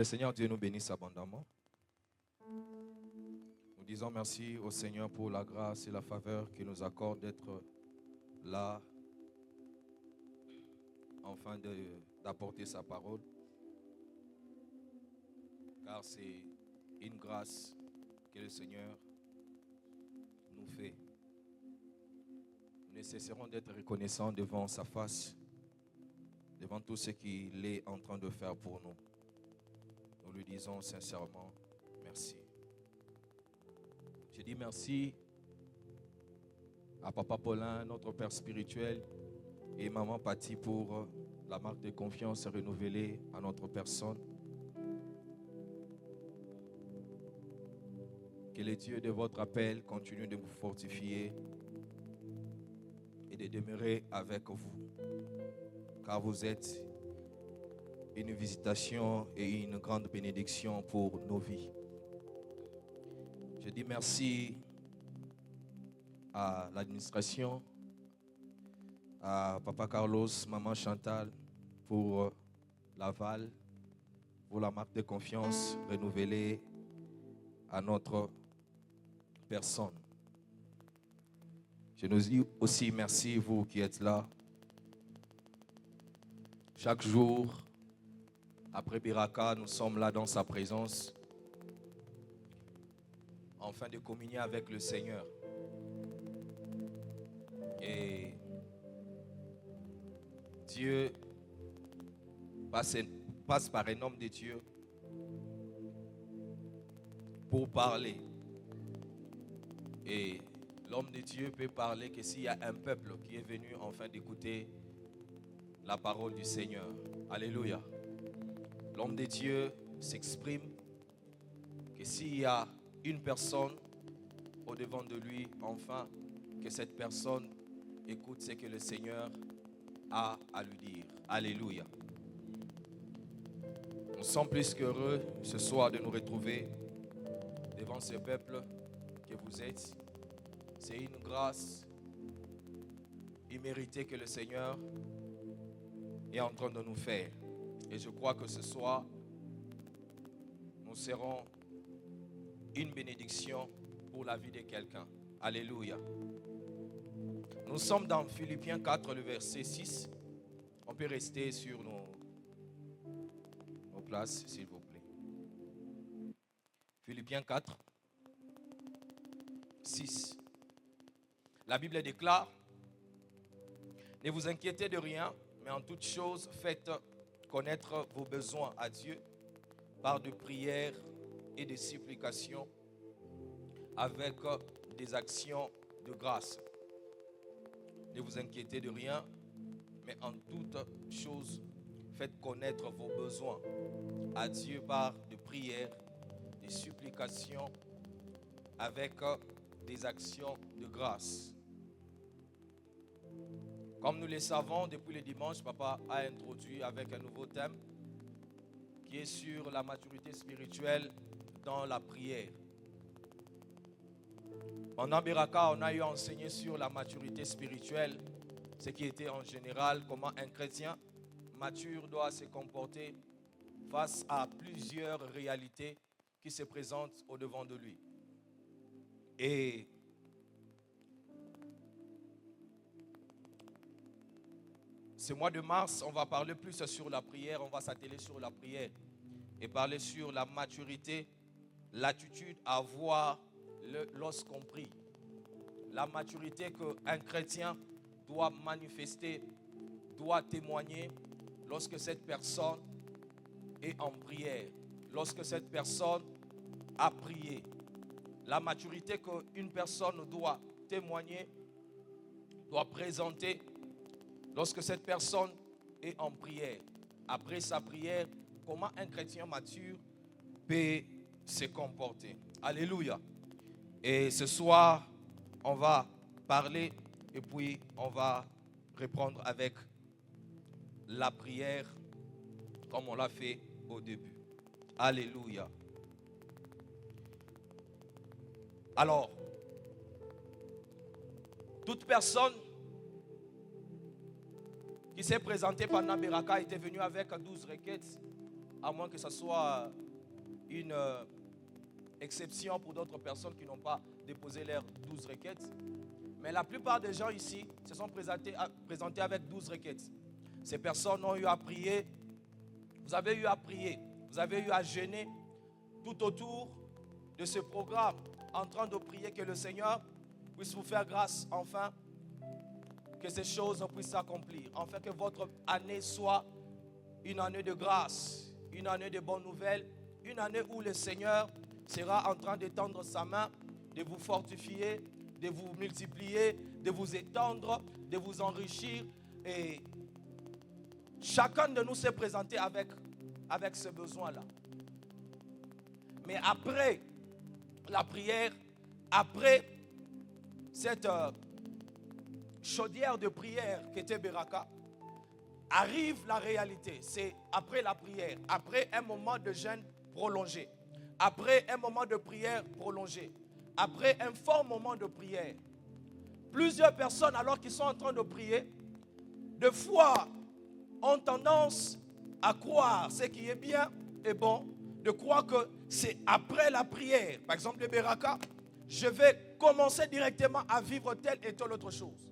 le Seigneur Dieu nous bénisse abondamment. Nous disons merci au Seigneur pour la grâce et la faveur qu'il nous accorde d'être là, afin d'apporter sa parole. Car c'est une grâce que le Seigneur nous fait. Nous ne cesserons d'être reconnaissants devant sa face, devant tout ce qu'il est en train de faire pour nous. Nous lui disons sincèrement merci. Je dis merci à Papa Paulin, notre Père spirituel, et Maman Patty pour la marque de confiance renouvelée à notre personne. Que le Dieu de votre appel continue de vous fortifier et de demeurer avec vous, car vous êtes une visitation et une grande bénédiction pour nos vies. Je dis merci à l'administration, à Papa Carlos, Maman Chantal pour l'aval, pour la marque de confiance renouvelée à notre personne. Je nous dis aussi merci, vous qui êtes là. Chaque jour, après Biraka, nous sommes là dans sa présence, afin de communier avec le Seigneur. Et Dieu passe par un homme de Dieu pour parler. Et l'homme de Dieu peut parler que s'il y a un peuple qui est venu afin d'écouter la parole du Seigneur. Alléluia. L'homme de Dieu s'exprime que s'il y a une personne au devant de lui, enfin, que cette personne écoute ce que le Seigneur a à lui dire. Alléluia. Nous sommes plus qu'heureux ce soir de nous retrouver devant ce peuple que vous êtes. C'est une grâce imméritée que le Seigneur est en train de nous faire. Et je crois que ce soir, nous serons une bénédiction pour la vie de quelqu'un. Alléluia. Nous sommes dans Philippiens 4, le verset 6. On peut rester sur nos places, s'il vous plaît. Philippiens 4, 6. La Bible déclare: ne vous inquiétez de rien, mais en toute chose, faites connaître vos besoins à Dieu par de prières et des supplications avec des actions de grâce. Ne vous inquiétez de rien, mais en toute chose, faites connaître vos besoins à Dieu par de prières, des supplications avec des actions de grâce. Comme nous le savons, depuis le dimanche, Papa a introduit avec un nouveau thème qui est sur la maturité spirituelle dans la prière. Pendant Biraka, on a eu enseigné sur la maturité spirituelle, ce qui était en général comment un chrétien mature doit se comporter face à plusieurs réalités qui se présentent au devant de lui. Et ce mois de mars, on va parler plus sur la prière, on va s'atteler sur la prière et parler sur la maturité, l'attitude à avoir lorsqu'on prie. La maturité qu'un chrétien doit manifester, doit témoigner lorsque cette personne est en prière, lorsque cette personne a prié. La maturité qu'une personne doit témoigner, doit présenter lorsque cette personne est en prière. Après sa prière, comment un chrétien mature peut se comporter. Alléluia. Et ce soir, on va parler et puis on va reprendre avec la prière comme on l'a fait au début. Alléluia. Alors, toute personne qui s'est présentée pendant Biraka était venue avec 12 requêtes à moins que ce soit une exception pour d'autres personnes qui n'ont pas déposé leurs 12 requêtes. Mais la plupart des gens ici se sont présentés avec 12 requêtes. Ces personnes ont eu à prier. Vous avez eu à prier. Vous avez eu à jeûner tout autour de ce programme, en train de prier que le Seigneur puisse vous faire grâce, enfin, que ces choses puissent s'accomplir, enfin que votre année soit une année de grâce, une année de bonnes nouvelles, une année où le Seigneur sera en train d'étendre sa main, de vous fortifier, de vous multiplier, de vous étendre, de vous enrichir. Et chacun de nous s'est présenté avec ce besoin-là. Mais après la prière, après cette chaudière de prière qui était Beraka, arrive la réalité. C'est après la prière, après un moment de jeûne prolongé, après un moment de prière prolongé, après un fort moment de prière. Plusieurs personnes, alors qu'ils sont en train de prier, de fois ont tendance à croire ce qui est bien et bon, de croire que c'est après la prière, par exemple le Beraka, je vais commencer directement à vivre telle et telle autre chose.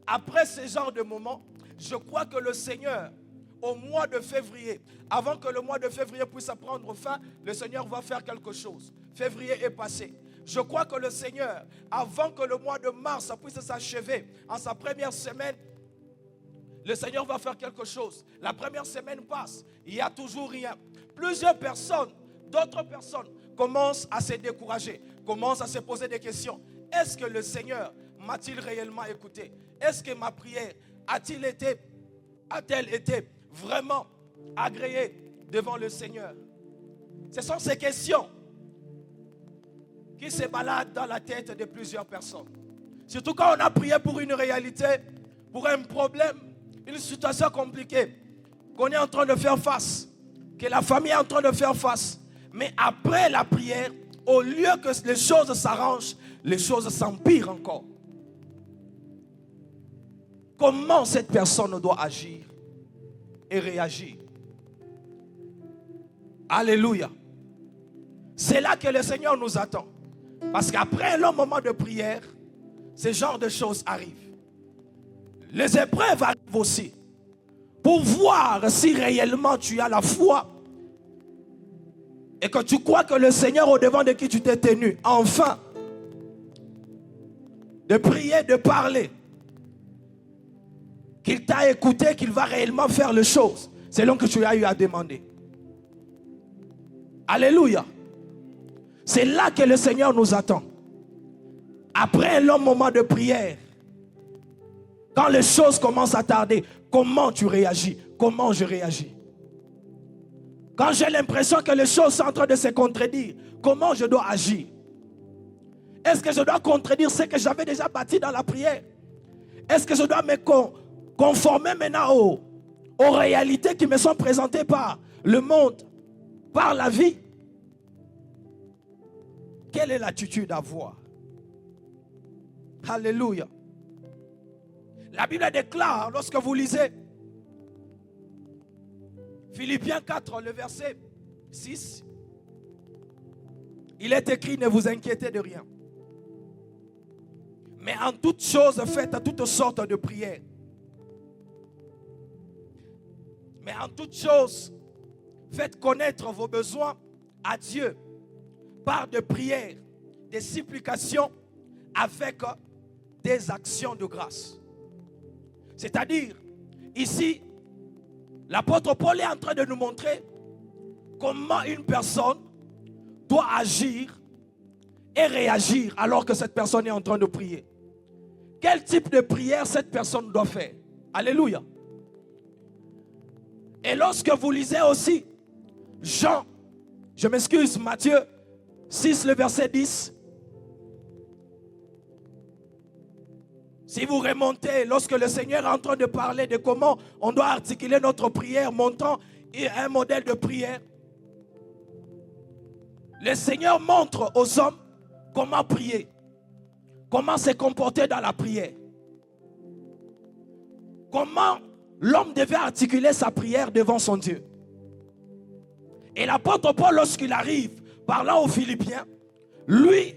Après ce genre de moment, je crois que le Seigneur, au mois de février, avant que le mois de février puisse prendre fin, le Seigneur va faire quelque chose. Février est passé. Je crois que le Seigneur, avant que le mois de mars puisse s'achever, en sa première semaine, le Seigneur va faire quelque chose. La première semaine passe, il n'y a toujours rien. Plusieurs personnes, d'autres personnes commencent à se décourager, commencent à se poser des questions. Est-ce que le Seigneur m'a-t-il réellement écouté? Est-ce que ma prière a-t-elle été vraiment agréée devant le Seigneur? Ce sont ces questions qui se baladent dans la tête de plusieurs personnes. Surtout quand on a prié pour une réalité, pour un problème, une situation compliquée, qu'on est en train de faire face, que la famille est en train de faire face. Mais après la prière, au lieu que les choses s'arrangent, les choses s'empirent encore. Comment cette personne doit agir et réagir? Alléluia. C'est là que le Seigneur nous attend. Parce qu'après un long moment de prière, ce genre de choses arrivent. Les épreuves arrivent aussi. Pour voir si réellement tu as la foi et que tu crois que le Seigneur au devant de qui tu t'es tenu, enfin, de prier, de parler, qu'il t'a écouté, qu'il va réellement faire les choses selon que tu as eu à demander. Alléluia. C'est là que le Seigneur nous attend. Après un long moment de prière, quand les choses commencent à tarder, comment tu réagis? Comment je réagis? Quand j'ai l'impression que les choses sont en train de se contredire, comment je dois agir? Est-ce que je dois contredire ce que j'avais déjà bâti dans la prière? Est-ce que je dois me conformer maintenant aux réalités qui me sont présentées par le monde, par la vie? Quelle est l'attitude à avoir? Alléluia. La Bible déclare, lorsque vous lisez Philippiens 4, le verset 6, il est écrit: ne vous inquiétez de rien, mais en toutes choses faites à toutes sortes de prières. Mais en toutes choses faites connaître vos besoins à Dieu par de prières, des supplications, avec des actions de grâce. C'est-à-dire, ici, l'apôtre Paul est en train de nous montrer comment une personne doit agir et réagir alors que cette personne est en train de prier. Quel type de prière cette personne doit faire? Alléluia. Et lorsque vous lisez aussi Matthieu 6, le verset 10. Si vous remontez, lorsque le Seigneur est en train de parler de comment on doit articuler notre prière, montrant un modèle de prière, le Seigneur montre aux hommes comment prier, comment se comporter dans la prière, comment l'homme devait articuler sa prière devant son Dieu. Et l'apôtre Paul, lorsqu'il arrive, parlant aux Philippiens, lui,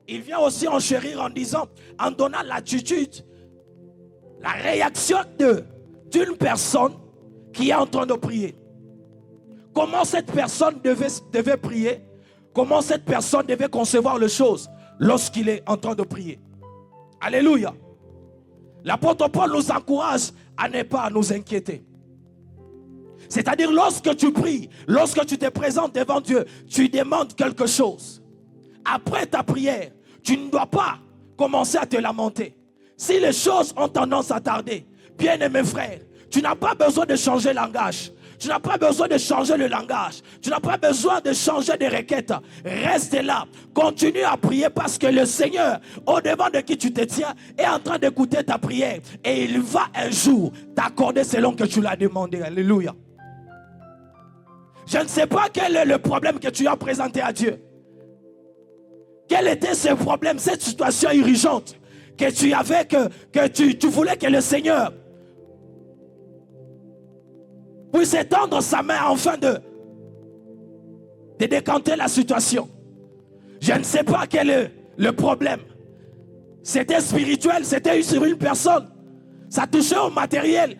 il vient aussi enchérir en disant, en donnant l'attitude, la réaction d'une personne qui est en train de prier. Comment cette personne devait prier, comment cette personne devait concevoir les choses lorsqu'il est en train de prier. Alléluia. L'apôtre Paul nous encourage à ne pas nous inquiéter. C'est-à-dire lorsque tu pries, lorsque tu te présentes devant Dieu, tu demandes quelque chose. Après ta prière, tu ne dois pas commencer à te lamenter. Si les choses ont tendance à tarder, bien-aimé frère, tu n'as pas besoin de changer le langage. Tu n'as pas besoin de changer le langage. Tu n'as pas besoin de changer de requêtes. Reste là. Continue à prier parce que le Seigneur, au-devant de qui tu te tiens, est en train d'écouter ta prière. Et il va un jour t'accorder selon que tu l'as demandé. Alléluia. Je ne sais pas quel est le problème que tu as présenté à Dieu. Quel était ce problème, cette situation urgente que tu avais, que tu voulais que le Seigneur puisse étendre sa main afin de décanter la situation. Je ne sais pas quel est le problème. C'était spirituel, c'était sur une personne. Ça touchait au matériel.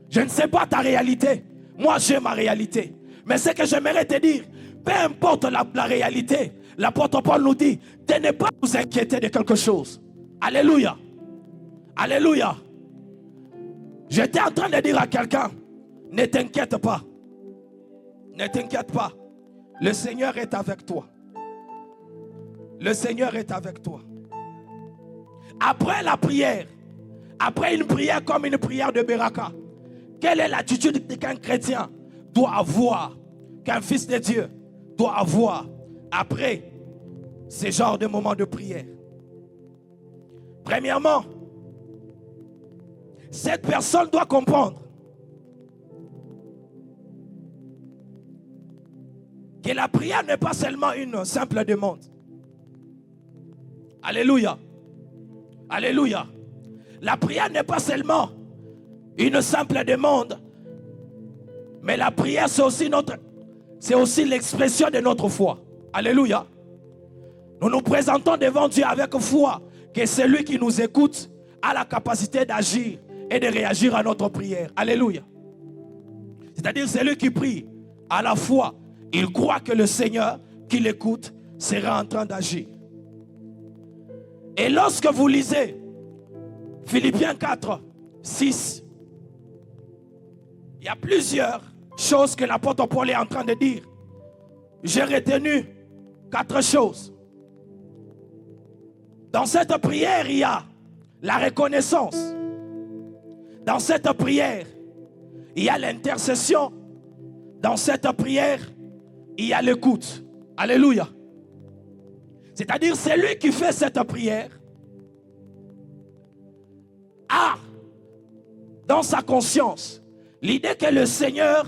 Je ne sais pas ta réalité. Moi, j'ai ma réalité. Mais ce que j'aimerais te dire, peu importe la réalité, l'apôtre Paul nous dit de ne pas vous inquiéter de quelque chose. Alléluia. Alléluia. J'étais en train de dire à quelqu'un, ne t'inquiète pas. Ne t'inquiète pas. Le Seigneur est avec toi. Le Seigneur est avec toi. Après la prière, après une prière comme une prière de Beraka, quelle est l'attitude qu'un chrétien doit avoir, qu'un fils de Dieu doit avoir après ce genre de moments de prière? Premièrement, cette personne doit comprendre que la prière n'est pas seulement une simple demande. Alléluia. Alléluia. La prière n'est pas seulement une simple demande, mais la prière c'est aussi l'expression de notre foi. Alléluia. Nous nous présentons devant Dieu avec foi que celui qui nous écoute a la capacité d'agir et de réagir à notre prière. Alléluia. C'est-à-dire celui qui prie à la foi, il croit que le Seigneur qui l'écoute sera en train d'agir. Et lorsque vous lisez Philippiens 4, 6, il y a plusieurs choses que l'apôtre Paul est en train de dire. J'ai retenu 4 choses. Dans cette prière, il y a la reconnaissance. Dans cette prière, il y a l'intercession. Dans cette prière, il y a l'écoute. Alléluia. C'est-à-dire, celui qui fait cette prière a dans sa conscience l'idée que le Seigneur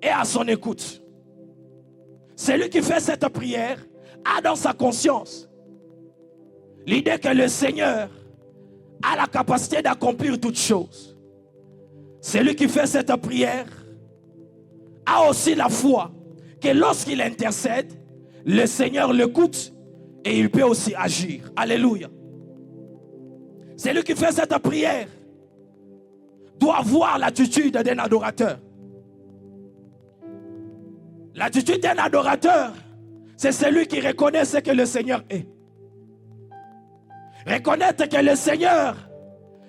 est à son écoute. Celui qui fait cette prière a dans sa conscience l'idée que le Seigneur a la capacité d'accomplir toutes choses. Celui qui fait cette prière a aussi la foi que lorsqu'il intercède, le Seigneur l'écoute et il peut aussi agir. Alléluia. Celui qui fait cette prière doit avoir l'attitude d'un adorateur. L'attitude d'un adorateur, c'est celui qui reconnaît ce que le Seigneur est. Reconnaître que le Seigneur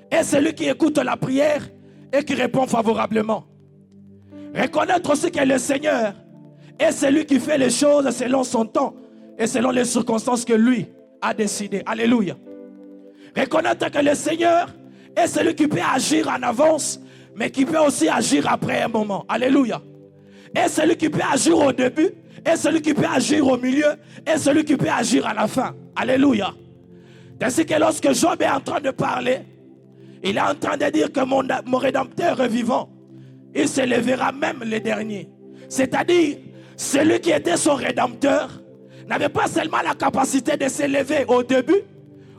est celui qui écoute la prière et qui répond favorablement. Reconnaître aussi que le Seigneur est celui qui fait les choses selon son temps et selon les circonstances que lui a décidées. Alléluia. Reconnaître que le Seigneur est celui qui peut agir en avance, mais qui peut aussi agir après un moment. Alléluia. Et celui qui peut agir au début, et celui qui peut agir au milieu, et celui qui peut agir à la fin. Alléluia. Ainsi que lorsque Job est en train de parler, il est en train de dire que mon Rédempteur est vivant. Il se lèvera même le dernier. C'est-à-dire, celui qui était son Rédempteur n'avait pas seulement la capacité de se lever au début,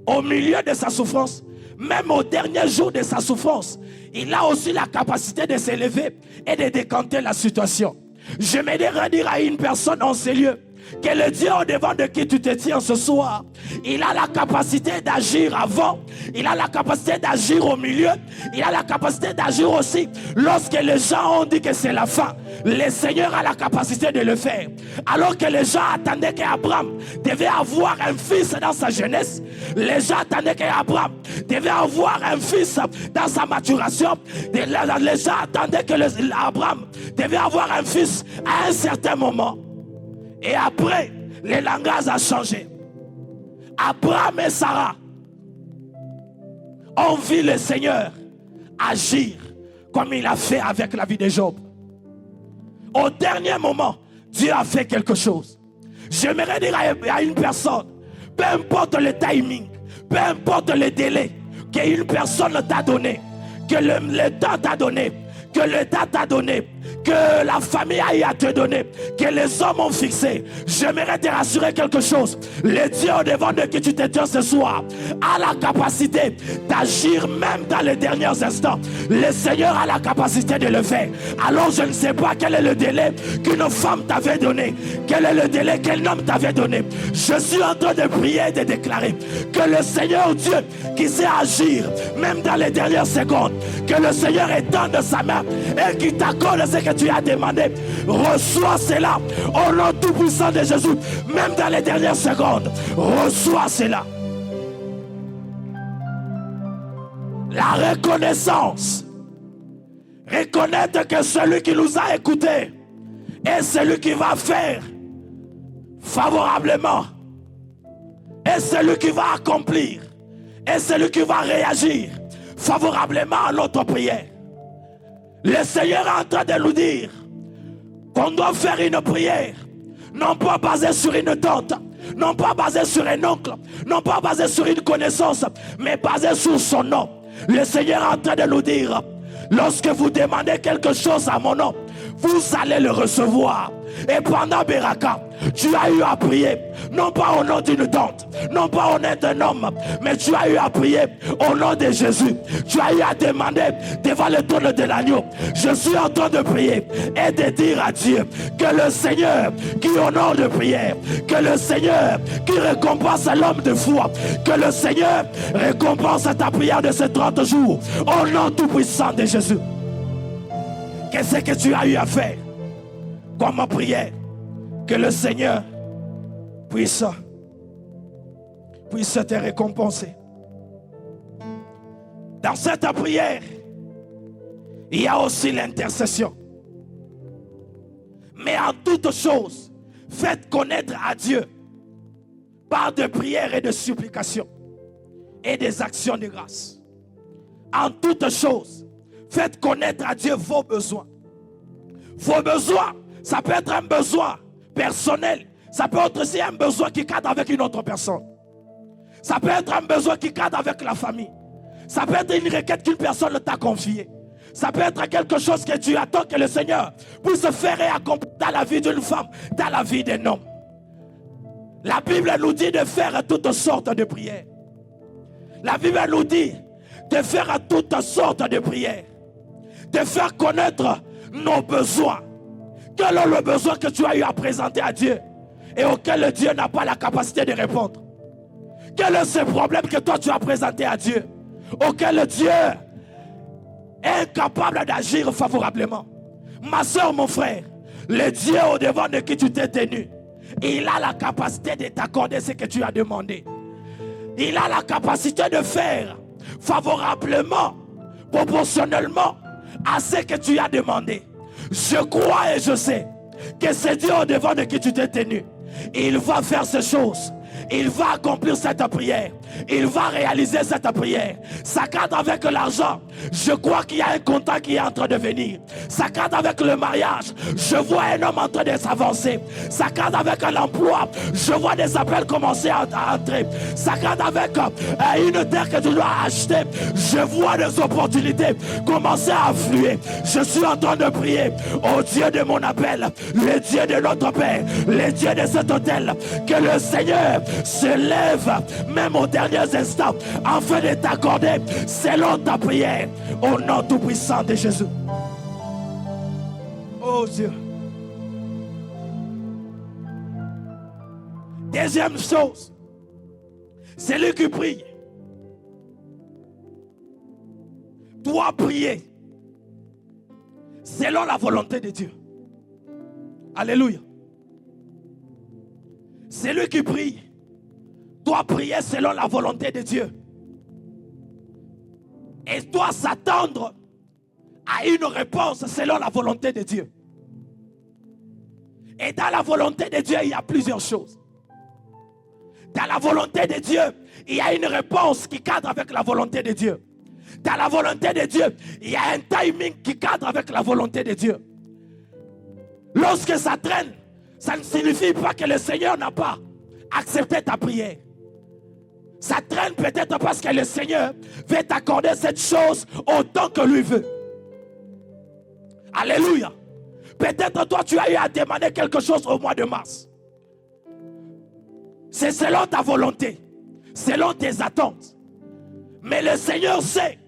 au milieu de sa souffrance, même au dernier jour de sa souffrance. Il a aussi la capacité de se lever et de décanter la situation. J'aimerais dire à une personne en ces lieux que le Dieu au devant de qui tu te tiens ce soir, il a la capacité d'agir avant, il a la capacité d'agir au milieu, il a la capacité d'agir aussi lorsque les gens ont dit que c'est la fin. Le Seigneur a la capacité de le faire. Alors que les gens attendaient qu'Abraham devait avoir un fils dans sa jeunesse, les gens attendaient qu'Abraham devait avoir un fils dans sa maturation, les gens attendaient que Abraham devait avoir un fils à un certain moment. Et après, le langage a changé. Abraham et Sarah ont vu le Seigneur agir comme il a fait avec la vie de Job. Au dernier moment, Dieu a fait quelque chose. J'aimerais dire à une personne, peu importe le timing, peu importe le délai qu'une personne t'a donné, que le temps t'a donné, que l'État t'a donné, que la famille a eu à te donner, que les hommes ont fixé, j'aimerais te rassurer quelque chose. Le Dieu au devant de qui tu te tiens ce soir a la capacité d'agir même dans les derniers instants. Le Seigneur a la capacité de le faire. Alors je ne sais pas quel est le délai qu'une femme t'avait donné, quel est le délai qu'un homme t'avait donné. Je suis en train de prier et de déclarer que le Seigneur Dieu qui sait agir même dans les dernières secondes, que le Seigneur étende sa main et qui t'accorde ce que tu as demandé, reçois cela au nom tout puissant de Jésus. Même dans les dernières secondes, reçois cela. La reconnaissance, reconnaître que celui qui nous a écoutés est celui qui va faire favorablement, est celui qui va accomplir, est celui qui va réagir favorablement à notre prière. Le Seigneur est en train de nous dire qu'on doit faire une prière, non pas basée sur une tante, non pas basée sur un oncle, non pas basée sur une connaissance, mais basée sur son nom. Le Seigneur est en train de nous dire, lorsque vous demandez quelque chose à mon nom, vous allez le recevoir. Et pendant Beraka, tu as eu à prier, non pas au nom d'une tante, non pas au nom d'un homme, mais tu as eu à prier au nom de Jésus. Tu as eu à demander devant le trône de l'agneau. Je suis en train de prier et de dire à Dieu que le Seigneur qui honore de prière, que le Seigneur qui récompense l'homme de foi, que le Seigneur récompense ta prière de ces 30 jours au nom tout puissant de Jésus. Qu'est-ce que tu as eu à faire comme prière? Que le Seigneur puisse te récompenser. Dans cette prière, il y a aussi l'intercession. Mais en toutes choses, faites connaître à Dieu par de prières et de supplications et des actions de grâce. En toutes choses, faites connaître à Dieu vos besoins. Vos besoins, ça peut être un besoin personnel. Ça peut être aussi un besoin qui cadre avec une autre personne. Ça peut être un besoin qui cadre avec la famille. Ça peut être une requête qu'une personne t'a confiée. Ça peut être quelque chose que tu attends que le Seigneur puisse faire et accomplir dans la vie d'une femme, dans la vie d'un homme. La Bible nous dit de faire toutes sortes de prières. La Bible nous dit de faire toutes sortes de prières. De faire connaître nos besoins. Quel est le besoin que tu as eu à présenter à Dieu et auquel Dieu n'a pas la capacité de répondre? Quel est ce problème que toi tu as présenté à Dieu auquel Dieu est incapable d'agir favorablement? Ma soeur, mon frère, le Dieu au devant de qui tu t'es tenu, il a la capacité de t'accorder ce que tu as demandé. Il a la capacité de faire favorablement, proportionnellement à ce que tu as demandé. Je crois et je sais que c'est Dieu au devant de qui tu t'es tenu. Il va faire ces choses. Il va accomplir cette prière. Il va réaliser cette prière. Ça cadre avec l'argent. Je crois qu'il y a un contrat qui est en train de venir. Ça cadre avec le mariage. Je vois un homme en train de s'avancer. Ça cadre avec l'emploi. Je vois des appels commencer à entrer. Ça cadre avec une terre que tu dois acheter. Je vois des opportunités commencer à affluer. Je suis en train de prier au Dieu de mon appel, le Dieu de notre Père, le Dieu de cet hôtel, que le Seigneur se lève même aux derniers instants afin de t'accorder selon ta prière au nom tout puissant de Jésus. Oh Dieu, Deuxième chose, celui qui prie doit prier selon la volonté de Dieu. Alléluia. Celui qui prie doit prier selon la volonté de Dieu. Et doit s'attendre à une réponse selon la volonté de Dieu. Et dans la volonté de Dieu, il y a plusieurs choses. Dans la volonté de Dieu, il y a une réponse qui cadre avec la volonté de Dieu. Dans la volonté de Dieu, il y a un timing qui cadre avec la volonté de Dieu. Lorsque ça traîne, ça ne signifie pas que le Seigneur n'a pas accepté ta prière. Ça traîne peut-être parce que le Seigneur veut t'accorder cette chose autant que lui veut. Alléluia. Peut-être toi tu as eu à demander quelque chose au mois de mars. C'est selon ta volonté, selon tes attentes. Mais le Seigneur sait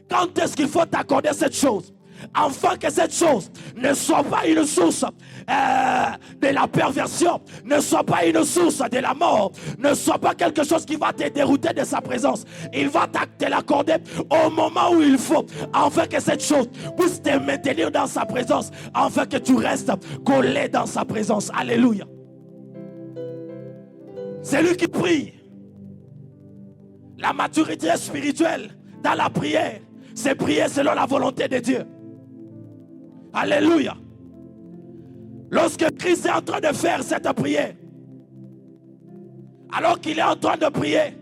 quand est-ce qu'il faut t'accorder cette chose, afin que cette chose ne soit pas une source de la perversion, ne soit pas une source de la mort, ne soit pas quelque chose qui va te dérouter de sa présence. Il va te l'accorder au moment où il faut, afin que cette chose puisse te maintenir dans sa présence, afin que tu restes collé dans sa présence. Alléluia. C'est lui qui prie. La maturité spirituelle dans la prière, c'est prier selon la volonté de Dieu. Alléluia. Lorsque Christ est en train de faire cette prière, alors qu'il est en train de prier,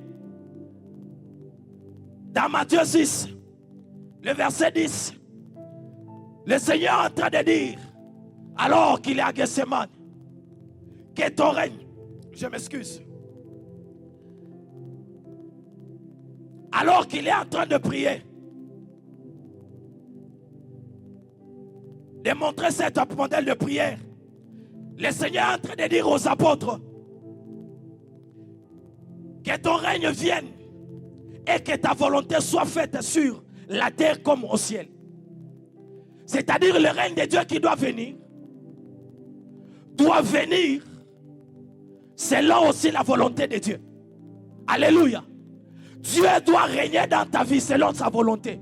dans Matthieu 6, le verset 10, le Seigneur est en train de dire, alors qu'il est à Gethsemane, que ton règne, je m'excuse, alors qu'il est en train de prier, de montrer cet modèle de prière, le Seigneur est en train de dire aux apôtres que ton règne vienne et que ta volonté soit faite sur la terre comme au ciel. C'est-à-dire le règne de Dieu qui doit venir selon aussi la volonté de Dieu. Alléluia. Dieu doit régner dans ta vie selon sa volonté.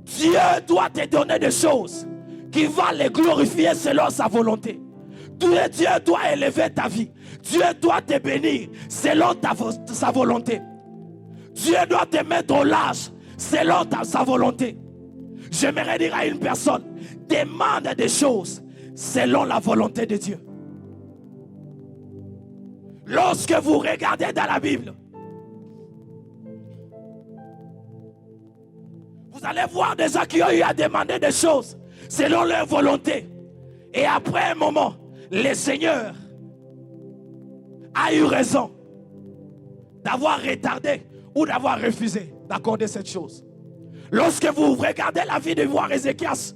Dieu doit te donner des choses qui vont les glorifier selon sa volonté. Dieu doit élever ta vie. Dieu doit te bénir selon sa volonté. Dieu doit te mettre au large selon sa volonté. J'aimerais dire à une personne, demande des choses selon la volonté de Dieu. Lorsque vous regardez dans la Bible, vous allez voir des gens qui ont eu à demander des choses selon leur volonté. Et après un moment, le Seigneur a eu raison d'avoir retardé ou d'avoir refusé d'accorder cette chose. Lorsque vous regardez la vie de voir Ézéchias,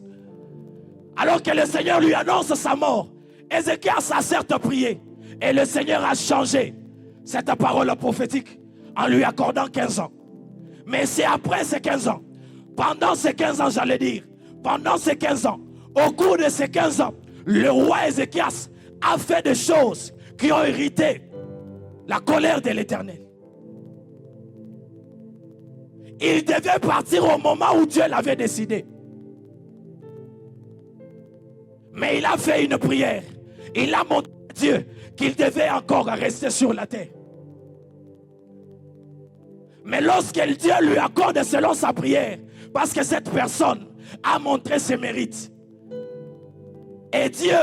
alors que le Seigneur lui annonce sa mort, Ézéchias a certes prié et le Seigneur a changé cette parole prophétique en lui accordant 15 ans. Mais c'est après ces 15 ans, pendant ces 15 ans j'allais dire, pendant ces 15 ans, au cours de ces 15 ans, le roi Ézéchias a fait des choses qui ont hérité la colère de l'Éternel. Il devait partir au moment où Dieu l'avait décidé. Mais il a fait une prière. Il a montré à Dieu qu'il devait encore rester sur la terre. Mais lorsque Dieu lui accorde selon sa prière, parce que cette personne a montré ses mérites, et Dieu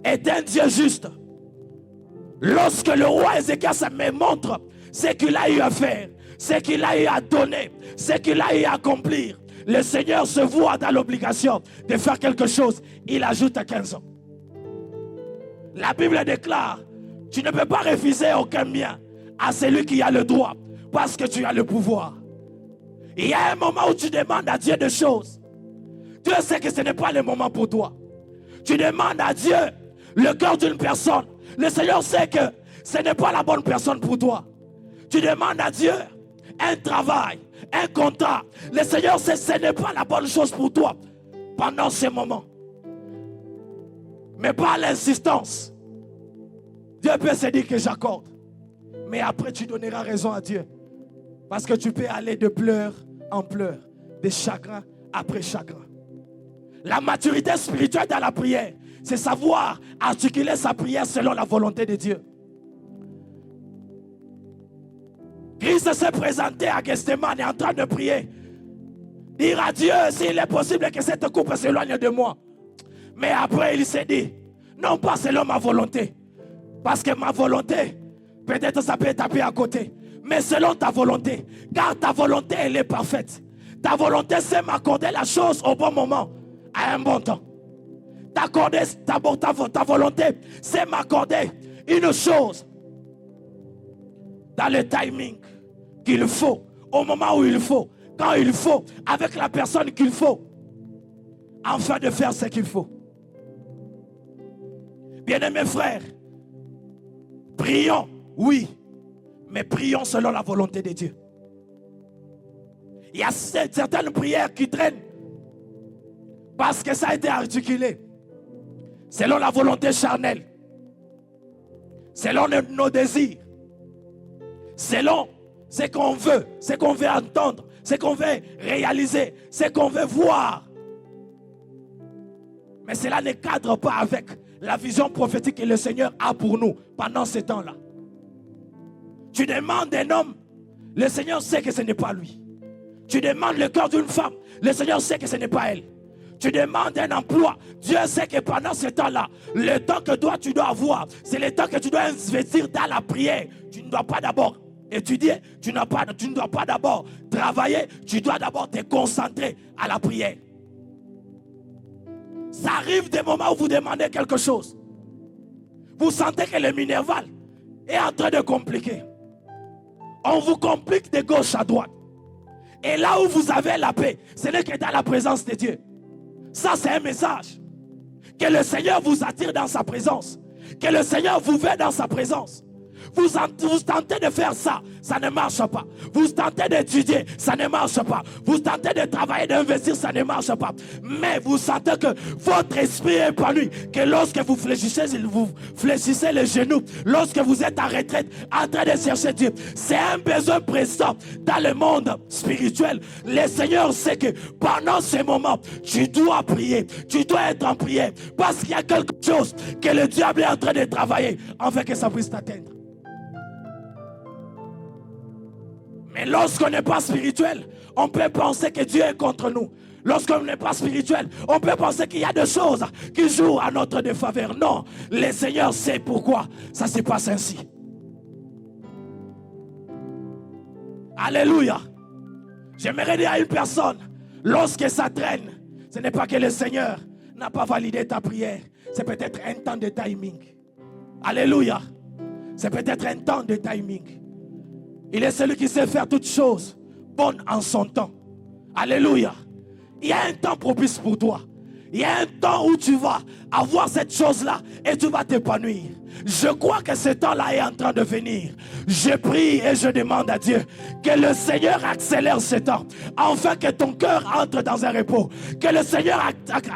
est un Dieu juste. Lorsque le roi Ézéchias me montre ce qu'il a eu à faire, ce qu'il a eu à donner, ce qu'il a eu à accomplir, le Seigneur se voit dans l'obligation de faire quelque chose. Il ajoute à 15 ans. La Bible déclare, tu ne peux pas refuser aucun bien à celui qui a le droit, parce que tu as le pouvoir. Il y a un moment où tu demandes à Dieu des choses. Dieu sait que ce n'est pas le moment pour toi. Tu demandes à Dieu le cœur d'une personne. Le Seigneur sait que ce n'est pas la bonne personne pour toi. Tu demandes à Dieu un travail, un contrat. Le Seigneur sait que ce n'est pas la bonne chose pour toi pendant ce moment. Mais pas l'insistance. Dieu peut se dire que j'accorde. Mais après, tu donneras raison à Dieu. Parce que tu peux aller de pleurs en pleurs, de chagrin après chagrin. La maturité spirituelle dans la prière, c'est savoir articuler sa prière selon la volonté de Dieu. Christ s'est présenté à Gethsémane en train de prier. Dire à Dieu s'il est possible que cette coupe s'éloigne de moi. Mais après il s'est dit, non pas selon ma volonté. Parce que ma volonté, peut-être ça peut taper à côté. Mais selon ta volonté. Car ta volonté elle est parfaite. Ta volonté c'est m'accorder la chose au bon moment. À un bon temps. Ta volonté c'est m'accorder une chose dans le timing qu'il faut, au moment où il faut, quand il faut, avec la personne qu'il faut, afin de faire ce qu'il faut. Bien-aimés frères, prions, oui, mais prions selon la volonté de Dieu. Il y a certaines prières qui traînent parce que ça a été articulé selon la volonté charnelle, selon nos désirs, selon ce qu'on veut entendre, ce qu'on veut réaliser, ce qu'on veut voir. Mais cela ne cadre pas avec la vision prophétique que le Seigneur a pour nous pendant ce temps-là. Tu demandes un homme, le Seigneur sait que ce n'est pas lui. Tu demandes le cœur d'une femme, le Seigneur sait que ce n'est pas elle. Tu demandes un emploi, Dieu sait que pendant ce temps-là, le temps que toi tu dois avoir, c'est le temps que tu dois investir dans la prière. Tu ne dois pas d'abord étudier, tu ne dois pas d'abord travailler, tu dois d'abord te concentrer à la prière. Ça arrive des moments où vous demandez quelque chose. Vous sentez que le minerval est en train de compliquer. On vous complique de gauche à droite. Et là où vous avez la paix, ce n'est que dans la présence de Dieu. Ça, c'est un message. Que le Seigneur vous attire dans sa présence. Que le Seigneur vous veut dans sa présence. Vous tentez de faire ça, ça ne marche pas. Vous tentez d'étudier, ça ne marche pas. Vous tentez de travailler, d'investir, ça ne marche pas. Mais vous sentez que votre esprit est épanoui. Que lorsque vous fléchissez les genoux, lorsque vous êtes en retraite, en train de chercher Dieu, c'est un besoin pressant dans le monde spirituel. Le Seigneur sait que pendant ces moments, tu dois prier, tu dois être en prière. Parce qu'il y a quelque chose que le diable est en train de travailler afin que ça puisse t'atteindre. Mais lorsqu'on n'est pas spirituel, on peut penser que Dieu est contre nous. Lorsqu'on n'est pas spirituel, on peut penser qu'il y a des choses qui jouent à notre défaveur. Non, le Seigneur sait pourquoi ça se passe ainsi. Alléluia. J'aimerais dire à une personne, lorsque ça traîne, ce n'est pas que le Seigneur n'a pas validé ta prière. C'est peut-être un temps de timing. Alléluia. C'est peut-être un temps de timing. Il est celui qui sait faire toutes choses bonnes en son temps. Alléluia. Il y a un temps propice pour toi. Il y a un temps où tu vas avoir cette chose-là et tu vas t'épanouir. Je crois que ce temps-là est en train de venir. Je prie et je demande à Dieu que le Seigneur accélère ce temps, afin que ton cœur entre dans un repos. Que le Seigneur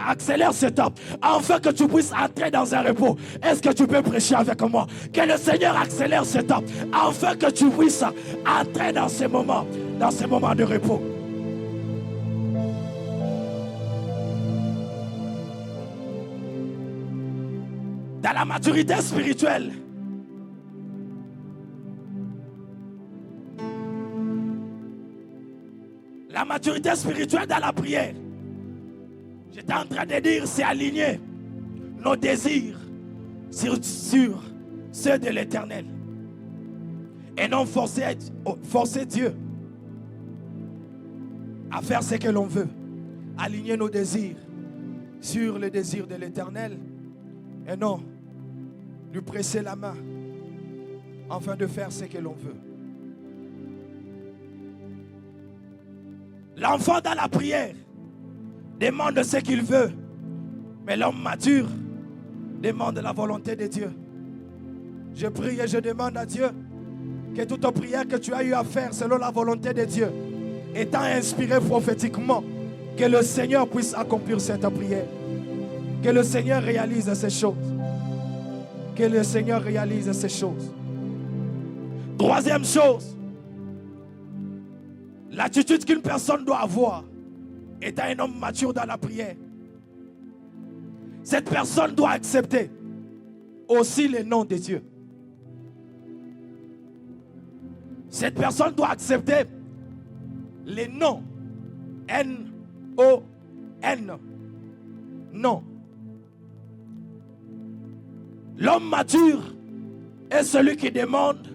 accélère ce temps, afin que tu puisses entrer dans un repos. Est-ce que tu peux prêcher avec moi? Que le Seigneur accélère ce temps, afin que tu puisses entrer dans ces moments de repos. Dans la maturité spirituelle, la maturité spirituelle dans la prière, j'étais en train de dire, c'est aligner nos désirs sur ceux de l'Éternel et non forcer Dieu à faire ce que l'on veut. Aligner nos désirs sur les désirs de l'Éternel et non lui presser la main afin de faire ce que l'on veut. L'enfant dans la prière demande ce qu'il veut, mais l'homme mature demande la volonté de Dieu. Je prie et je demande à Dieu que toute prière que tu as eu à faire selon la volonté de Dieu, étant inspirée prophétiquement, que le Seigneur puisse accomplir cette prière. Que le Seigneur réalise ces choses. que le Seigneur réalise ces choses. Troisième chose, l'attitude qu'une personne doit avoir étant un homme mature dans la prière. Cette personne doit accepter aussi le nom de Dieu. Cette personne doit accepter les noms. N-O-N. Non. L'homme mature est celui qui demande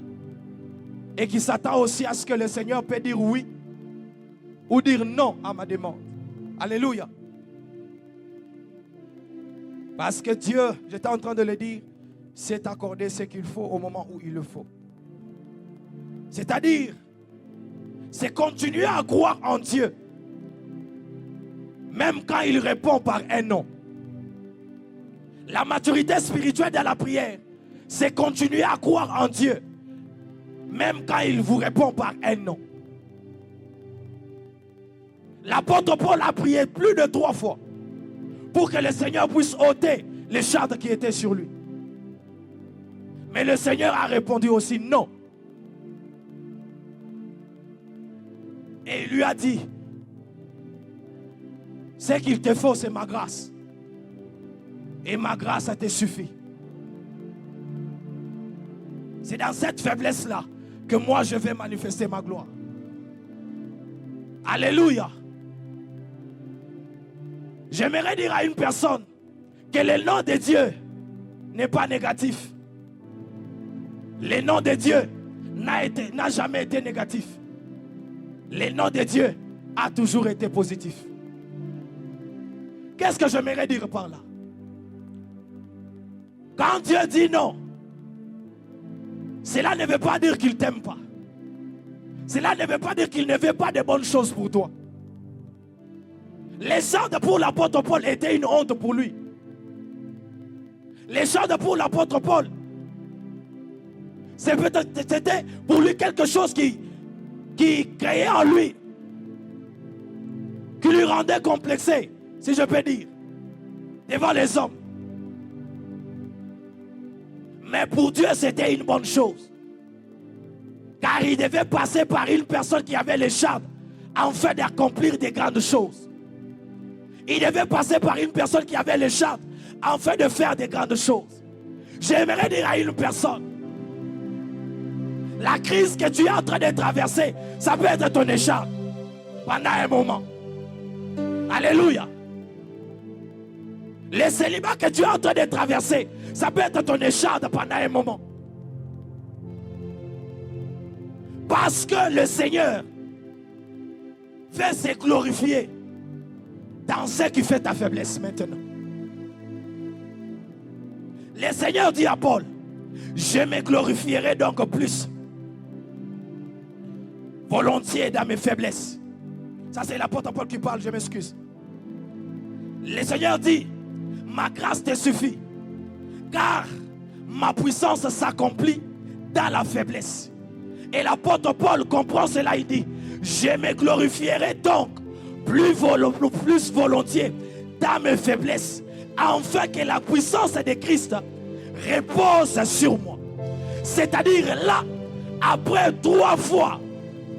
et qui s'attend aussi à ce que le Seigneur peut dire oui ou dire non à ma demande. Alléluia. Parce que Dieu, j'étais en train de le dire, s'est accordé ce qu'il faut au moment où il le faut. C'est-à-dire, c'est continuer à croire en Dieu, même quand il répond par un non. La maturité spirituelle dans la prière, c'est continuer à croire en Dieu, même quand il vous répond par un non. L'apôtre Paul a prié plus de 3 fois pour que le Seigneur puisse ôter les chardes qui étaient sur lui. Mais le Seigneur a répondu aussi non. Et il lui a dit, ce qu'il te faut, c'est ma grâce. Et ma grâce, ça te suffit. C'est dans cette faiblesse-là que moi, je vais manifester ma gloire. Alléluia. J'aimerais dire à une personne que le nom de Dieu n'est pas négatif. Le nom de Dieu n'a jamais été négatif. Le nom de Dieu a toujours été positif. Qu'est-ce que j'aimerais dire par là? Quand Dieu dit non, cela ne veut pas dire qu'il ne t'aime pas. Cela ne veut pas dire qu'il ne veut pas de bonnes choses pour toi. Les chardes pour l'apôtre Paul étaient une honte pour lui. Les chardes pour l'apôtre Paul, c'était pour lui quelque chose qui créait en lui, qui lui rendait complexé, si je peux dire, devant les hommes. Mais pour Dieu, c'était une bonne chose. Car il devait passer par une personne qui avait les chardes afin d'accomplir des grandes choses. Il devait passer par une personne qui avait les chardes afin de faire des grandes choses. J'aimerais dire à une personne, la crise que tu es en train de traverser, ça peut être ton écharpe pendant un moment. Alléluia. Le célibat que tu es en train de traverser, ça peut être ton écharpe pendant un moment. Parce que le Seigneur veut se glorifier dans ce qui fait ta faiblesse maintenant. Le Seigneur dit à Paul, je me glorifierai donc plus volontiers dans mes faiblesses. Ça c'est l'apôtre Paul qui parle, je m'excuse. Le Seigneur dit, ma grâce te suffit, car ma puissance s'accomplit dans la faiblesse. Et l'apôtre Paul comprend cela, il dit, je me glorifierai donc plus volontiers dans mes faiblesses, afin que la puissance de Christ repose sur moi. C'est-à-dire là, après 3 fois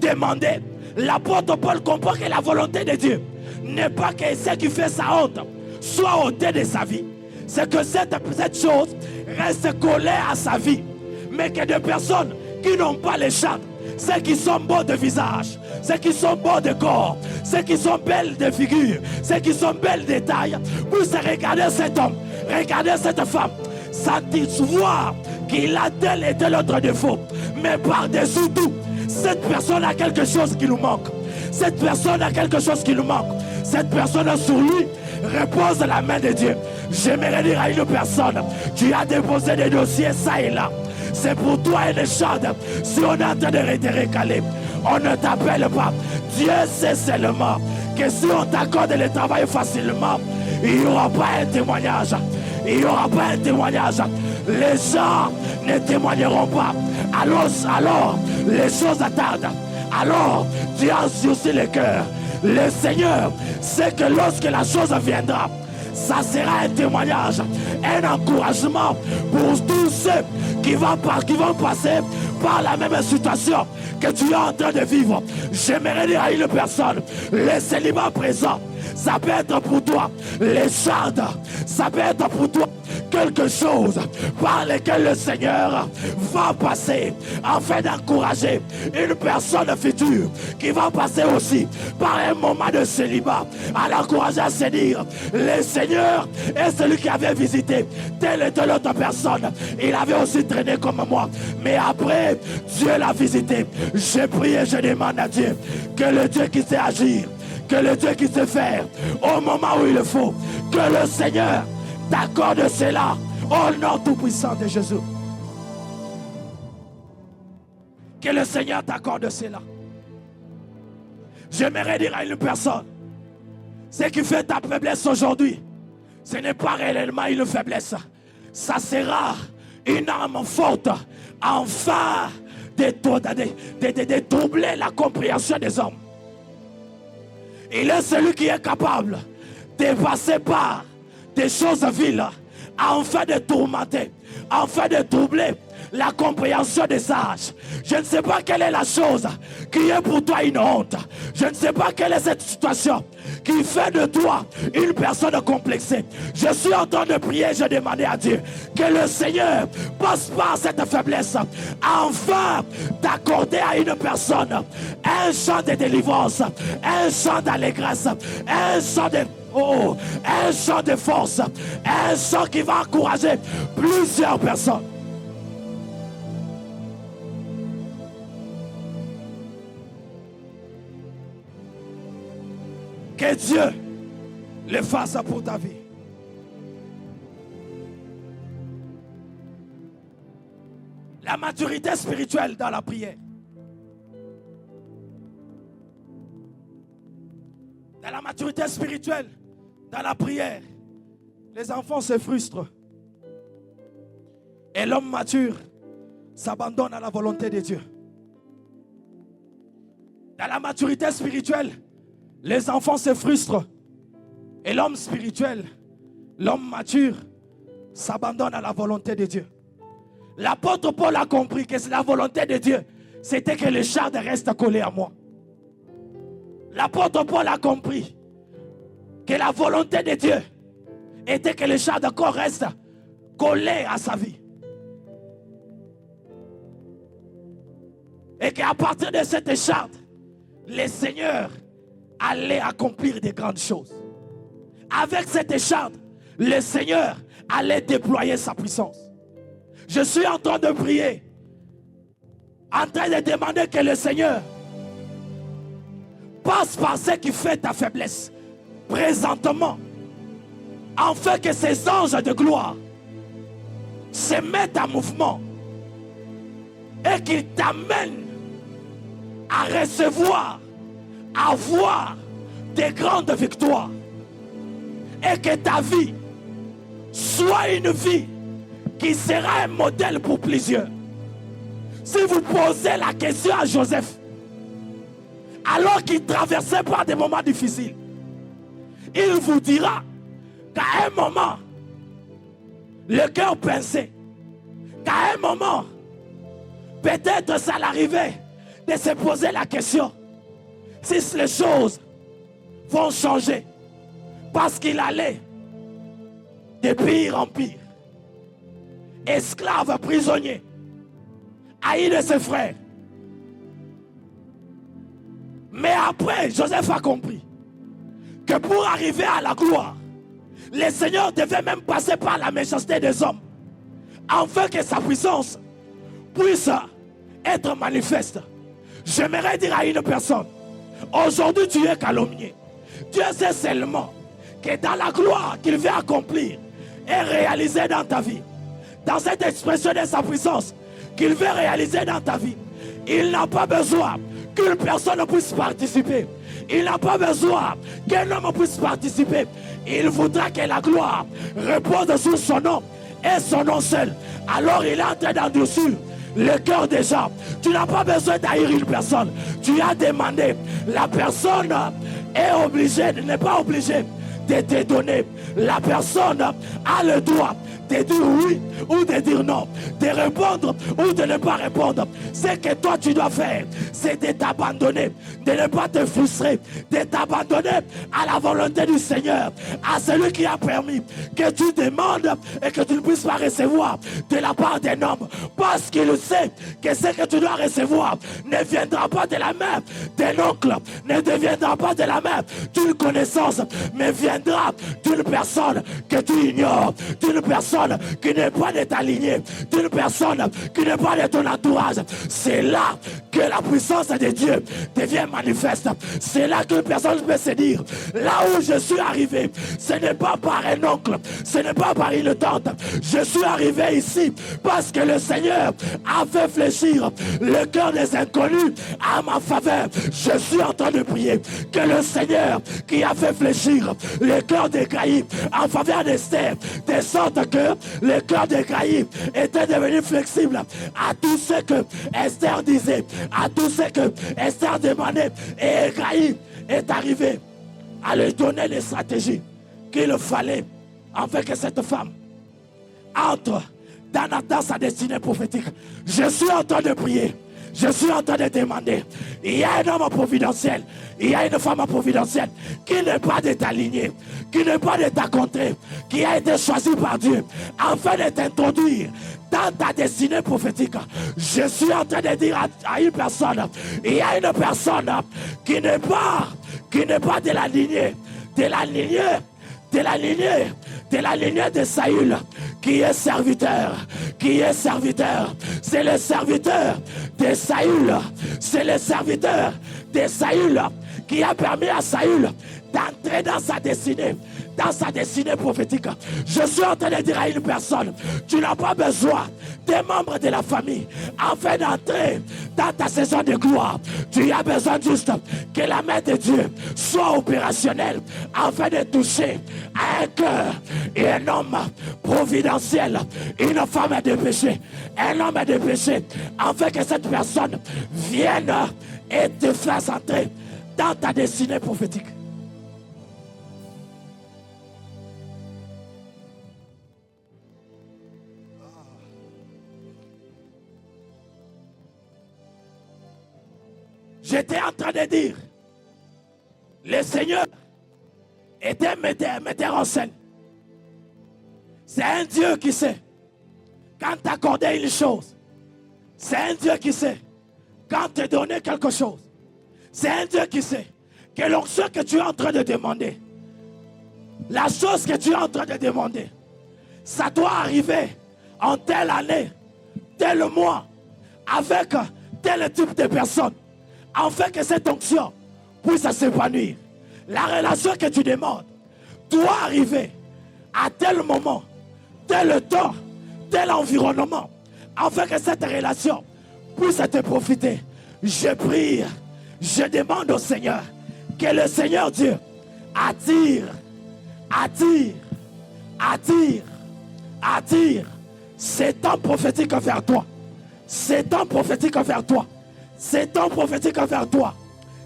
demandé, l'apôtre Paul comprend que la volonté de Dieu n'est pas que ce qui fait sa honte soit ôté de sa vie. C'est que cette chose reste collée à sa vie. Mais que des personnes qui n'ont pas les chardes, ceux qui sont beaux de visage, ceux qui sont beaux de corps, ceux qui sont belles de figure, ceux qui sont belles de taille, puissent regarder cet homme, regarder cette femme, savoir qu'il a tel et tel autre défaut. Mais par-dessus tout, cette personne a quelque chose qui nous manque. Cette personne a quelque chose qui nous manque. Cette personne sur lui repose la main de Dieu. J'aimerais dire à une personne, tu as déposé des dossiers ça et là. C'est pour toi une écharde. Si on est en train de te recaler, on ne t'appelle pas. Dieu sait seulement que si on t'accorde le travail facilement, il n'y aura pas un témoignage. Il n'y aura pas un témoignage. Les gens ne témoigneront pas. Alors les choses attardent. Alors Dieu endurcit le cœur. Le Seigneur sait que lorsque la chose viendra, ça sera un témoignage, un encouragement pour tous ceux qui vont passer par la même situation que tu es en train de vivre. J'aimerais dire à une personne, le célibat présent, ça peut être pour toi les chardes, ça peut être pour toi quelque chose par lequel le Seigneur va passer afin d'encourager une personne future qui va passer aussi par un moment de célibat, à l'encourager à se dire, le Seigneur est celui qui avait visité telle et telle autre personne, il avait aussi traîné comme moi, mais après Dieu l'a visité. Je prie et je demande à Dieu que le Dieu qui sait agir, que le Dieu qui sait faire au moment où il le faut, que le Seigneur t'accorde cela au nom tout-puissant de Jésus. Que le Seigneur t'accorde cela. J'aimerais dire à une personne, ce qui fait ta faiblesse aujourd'hui, ce n'est pas réellement une faiblesse. Ça sera une arme forte enfin de troubler la compréhension des hommes. Il est celui qui est capable de passer par des choses viles afin de tourmenter, afin de troubler la compréhension des sages. Je ne sais pas quelle est la chose qui est pour toi une honte. Je ne sais pas quelle est cette situation qui fait de toi une personne complexée. Je suis en train de prier, je demandais à Dieu que le Seigneur passe par cette faiblesse afin d'accorder à une personne un chant de délivrance, un chant d'allégresse, un chant de... Oh, un chant de force, un chant qui va encourager plusieurs personnes. Que Dieu le fasse pour ta vie. La maturité spirituelle dans la prière. Dans la maturité spirituelle, dans la prière, les enfants se frustrent. Et l'homme mature s'abandonne à la volonté de Dieu. Dans la maturité spirituelle, les enfants se frustrent. Et l'homme spirituel, l'homme mature, s'abandonne à la volonté de Dieu. L'apôtre Paul a compris que c'est la volonté de Dieu, c'était que les chardes restent collés à moi. L'apôtre Paul a compris que la volonté de Dieu était que les chardes encore restent collés à sa vie. Et qu'à partir de cette écharde, le Seigneur allait accomplir de grandes choses. Avec cette écharde, le Seigneur allait déployer sa puissance. Je suis en train de prier, en train de demander que le Seigneur passe par ce qui fait ta faiblesse présentement, afin que ces anges de gloire se mettent en mouvement et qu'ils t'amènent à recevoir, à voir des grandes victoires, et que ta vie soit une vie qui sera un modèle pour plusieurs. Si vous posez la question à Joseph, alors qu'il traversait par des moments difficiles, il vous dira qu'à un moment, le cœur pincé, qu'à un moment, peut-être ça l'arrivait de se poser la question si les choses vont changer, parce qu'il allait de pire en pire, esclave, prisonnier, haï de ses frères. Mais après, Joseph a compris que pour arriver à la gloire, le Seigneur devait même passer par la méchanceté des hommes, afin que sa puissance puisse être manifeste. J'aimerais dire à une personne, aujourd'hui tu es calomnié. Dieu sait seulement que dans la gloire qu'il veut accomplir et réaliser dans ta vie, dans cette expression de sa puissance qu'il veut réaliser dans ta vie, il n'a pas besoin qu'une personne puisse participer. Il n'a pas besoin qu'un homme puisse participer. Il voudra que la gloire repose sur son nom et son nom seul. Alors il est en train d'endurcir le cœur des gens. Tu n'as pas besoin d'haïr une personne. Tu as demandé. La personne est obligée, n'est pas obligée de te donner. La personne a le droit de dire oui ou de dire non, de répondre ou de ne pas répondre. Ce que toi tu dois faire, c'est de t'abandonner, de ne pas te frustrer, de t'abandonner à la volonté du Seigneur, à celui qui a permis que tu demandes et que tu ne puisses pas recevoir de la part d'un homme, parce qu'il sait que ce que tu dois recevoir ne viendra pas de la main d'un oncle, ne deviendra pas de la main d'une connaissance, mais viendra d'une personne que tu ignores, d'une personne qui n'est pas de ta lignée, d'une personne qui n'est pas de ton entourage. C'est là que la puissance de Dieu devient manifeste. C'est là qu'une personne peut se dire, là où je suis arrivé, ce n'est pas par un oncle, ce n'est pas par une tante. Je suis arrivé ici parce que le Seigneur a fait fléchir le cœur des inconnus à ma faveur. Je suis en train de prier que le Seigneur qui a fait fléchir le cœur des Caïs en faveur d'Esther, de sorte que le cœur des Caïs était devenu flexible à tout ce que Esther disait, à tout ce que Esther demandait. Et Caïs est arrivé à lui donner les stratégies qu'il fallait afin que cette femme entre dans sa destinée prophétique. Je suis en train de prier. Je suis en train de demander. Il y a un homme providentiel, il y a une femme providentielle qui n'est pas de ta lignée, qui n'est pas de ta contrée, qui a été choisie par Dieu afin de t'introduire dans ta destinée prophétique. Je suis en train de dire à une personne, il y a une personne qui n'est pas de la lignée, de la lignée de Saül, qui est serviteur. C'est le serviteur de Saül. C'est le serviteur de Saül qui a permis à Saül d'entrer dans sa destinée prophétique. Je suis en train de dire à une personne, tu n'as pas besoin des membres de la famille afin d'entrer dans ta saison de gloire. Tu as besoin juste que la main de Dieu soit opérationnelle afin de toucher à un cœur et un homme providentiel, une femme de péché, un homme de péché, afin que cette personne vienne et te fasse entrer dans ta destinée prophétique. J'étais en train de dire, le Seigneur était metteur en scène. C'est un Dieu qui sait quand t'accorder une chose. C'est un Dieu qui sait quand te donner quelque chose. C'est un Dieu qui sait que l'onction que tu es en train de demander, la chose que tu es en train de demander, ça doit arriver en telle année, tel mois, avec tel type de personne, afin que cette onction puisse s'épanouir. La relation que tu demandes doit arriver à tel moment, tel temps, tel environnement, afin que cette relation puisse te profiter. Je prie, je demande au Seigneur que le Seigneur Dieu attire cet homme prophétique vers toi. Cet homme prophétique vers toi. Cet homme prophétique vers toi.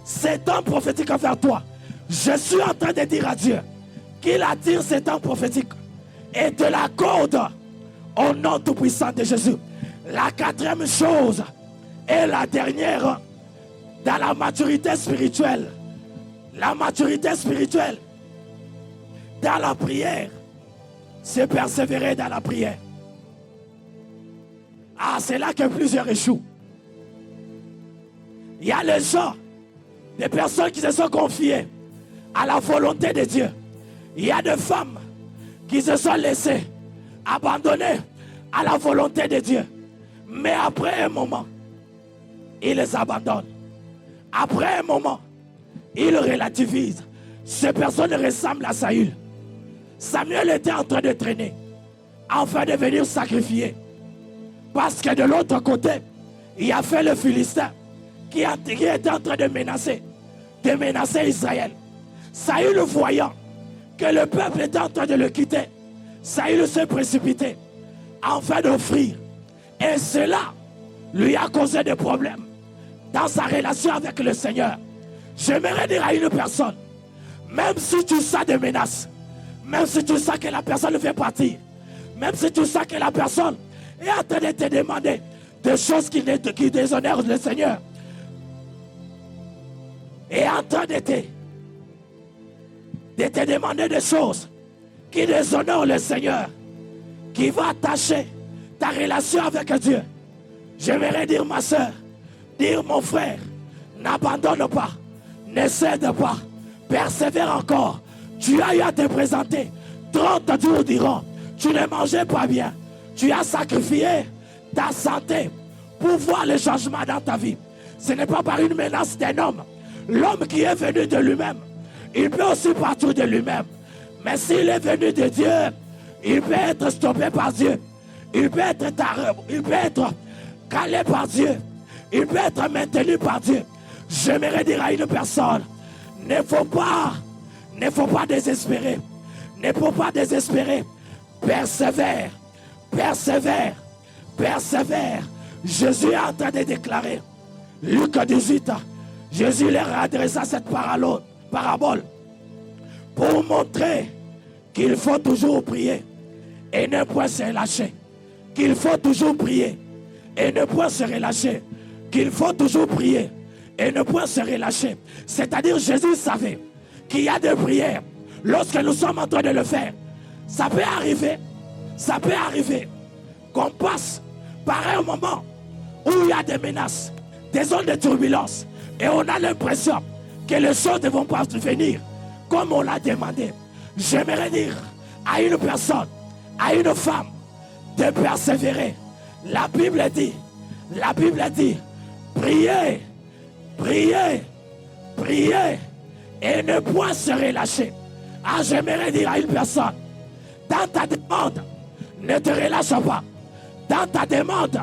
Cet homme prophétique vers toi. Je suis en train de dire à Dieu qu'il attire cet homme prophétique et te l'accorde au nom tout-puissant de Jésus. La quatrième chose et la dernière, dans la maturité spirituelle. La maturité spirituelle dans la prière, c'est persévérer dans la prière. Ah, c'est là que plusieurs échouent. Il y a les gens, des personnes qui se sont confiées à la volonté de Dieu. Il y a des femmes qui se sont laissées abandonner à la volonté de Dieu. Mais après un moment, ils les abandonnent. Après un moment, ils relativisent. Ces personnes ressemblent à Saül. Samuel était en train de traîner afin de venir sacrifier. Parce que de l'autre côté, il y a fait le Philistin qui était en train de menacer Israël. Saül, voyant que le peuple était en train de le quitter, Saül s'est précipité afin d'offrir. Et cela lui a causé des problèmes dans sa relation avec le Seigneur. J'aimerais dire à une personne, Même si tu sens des menaces, même si tu sens que la personne veut partir, même si tu sens que la personne est en train de te demander des choses qui déshonorent le Seigneur, est en train de te demander des choses qui déshonorent le Seigneur, qui va attacher ta relation avec Dieu. J'aimerais dire, ma soeur, dire mon frère, n'abandonne pas, ne cède pas, persévère encore. Tu as eu à te présenter 30 jours durant, tu ne mangeais pas bien, tu as sacrifié ta santé pour voir le changement dans ta vie. Ce n'est pas par une menace d'un homme. L'homme qui est venu de lui-même, il peut aussi partir de lui-même. Mais s'il est venu de Dieu, il peut être stoppé par Dieu. Il peut être calé par Dieu. Il peut être maintenu par Dieu. J'aimerais dire à une personne, ne faut pas désespérer. Ne faut pas désespérer. Persévère, persévère, persévère. Jésus est en train de déclarer, Luc 18, Jésus leur a adressé cette parabole pour montrer qu'il faut toujours prier et ne point se relâcher. Qu'il faut toujours prier et ne point se relâcher. Qu'il faut toujours prier et ne point se relâcher. C'est-à-dire, Jésus savait qu'il y a des prières. Lorsque nous sommes en train de le faire, ça peut arriver qu'on passe par un moment où il y a des menaces, des zones de turbulence, et on a l'impression que les choses ne vont pas venir comme on l'a demandé. J'aimerais dire à une personne, à une femme, de persévérer. La Bible dit, priez, priez, priez, et ne point se relâcher. Ah, j'aimerais dire à une personne, dans ta demande, ne te relâche pas. Dans ta demande,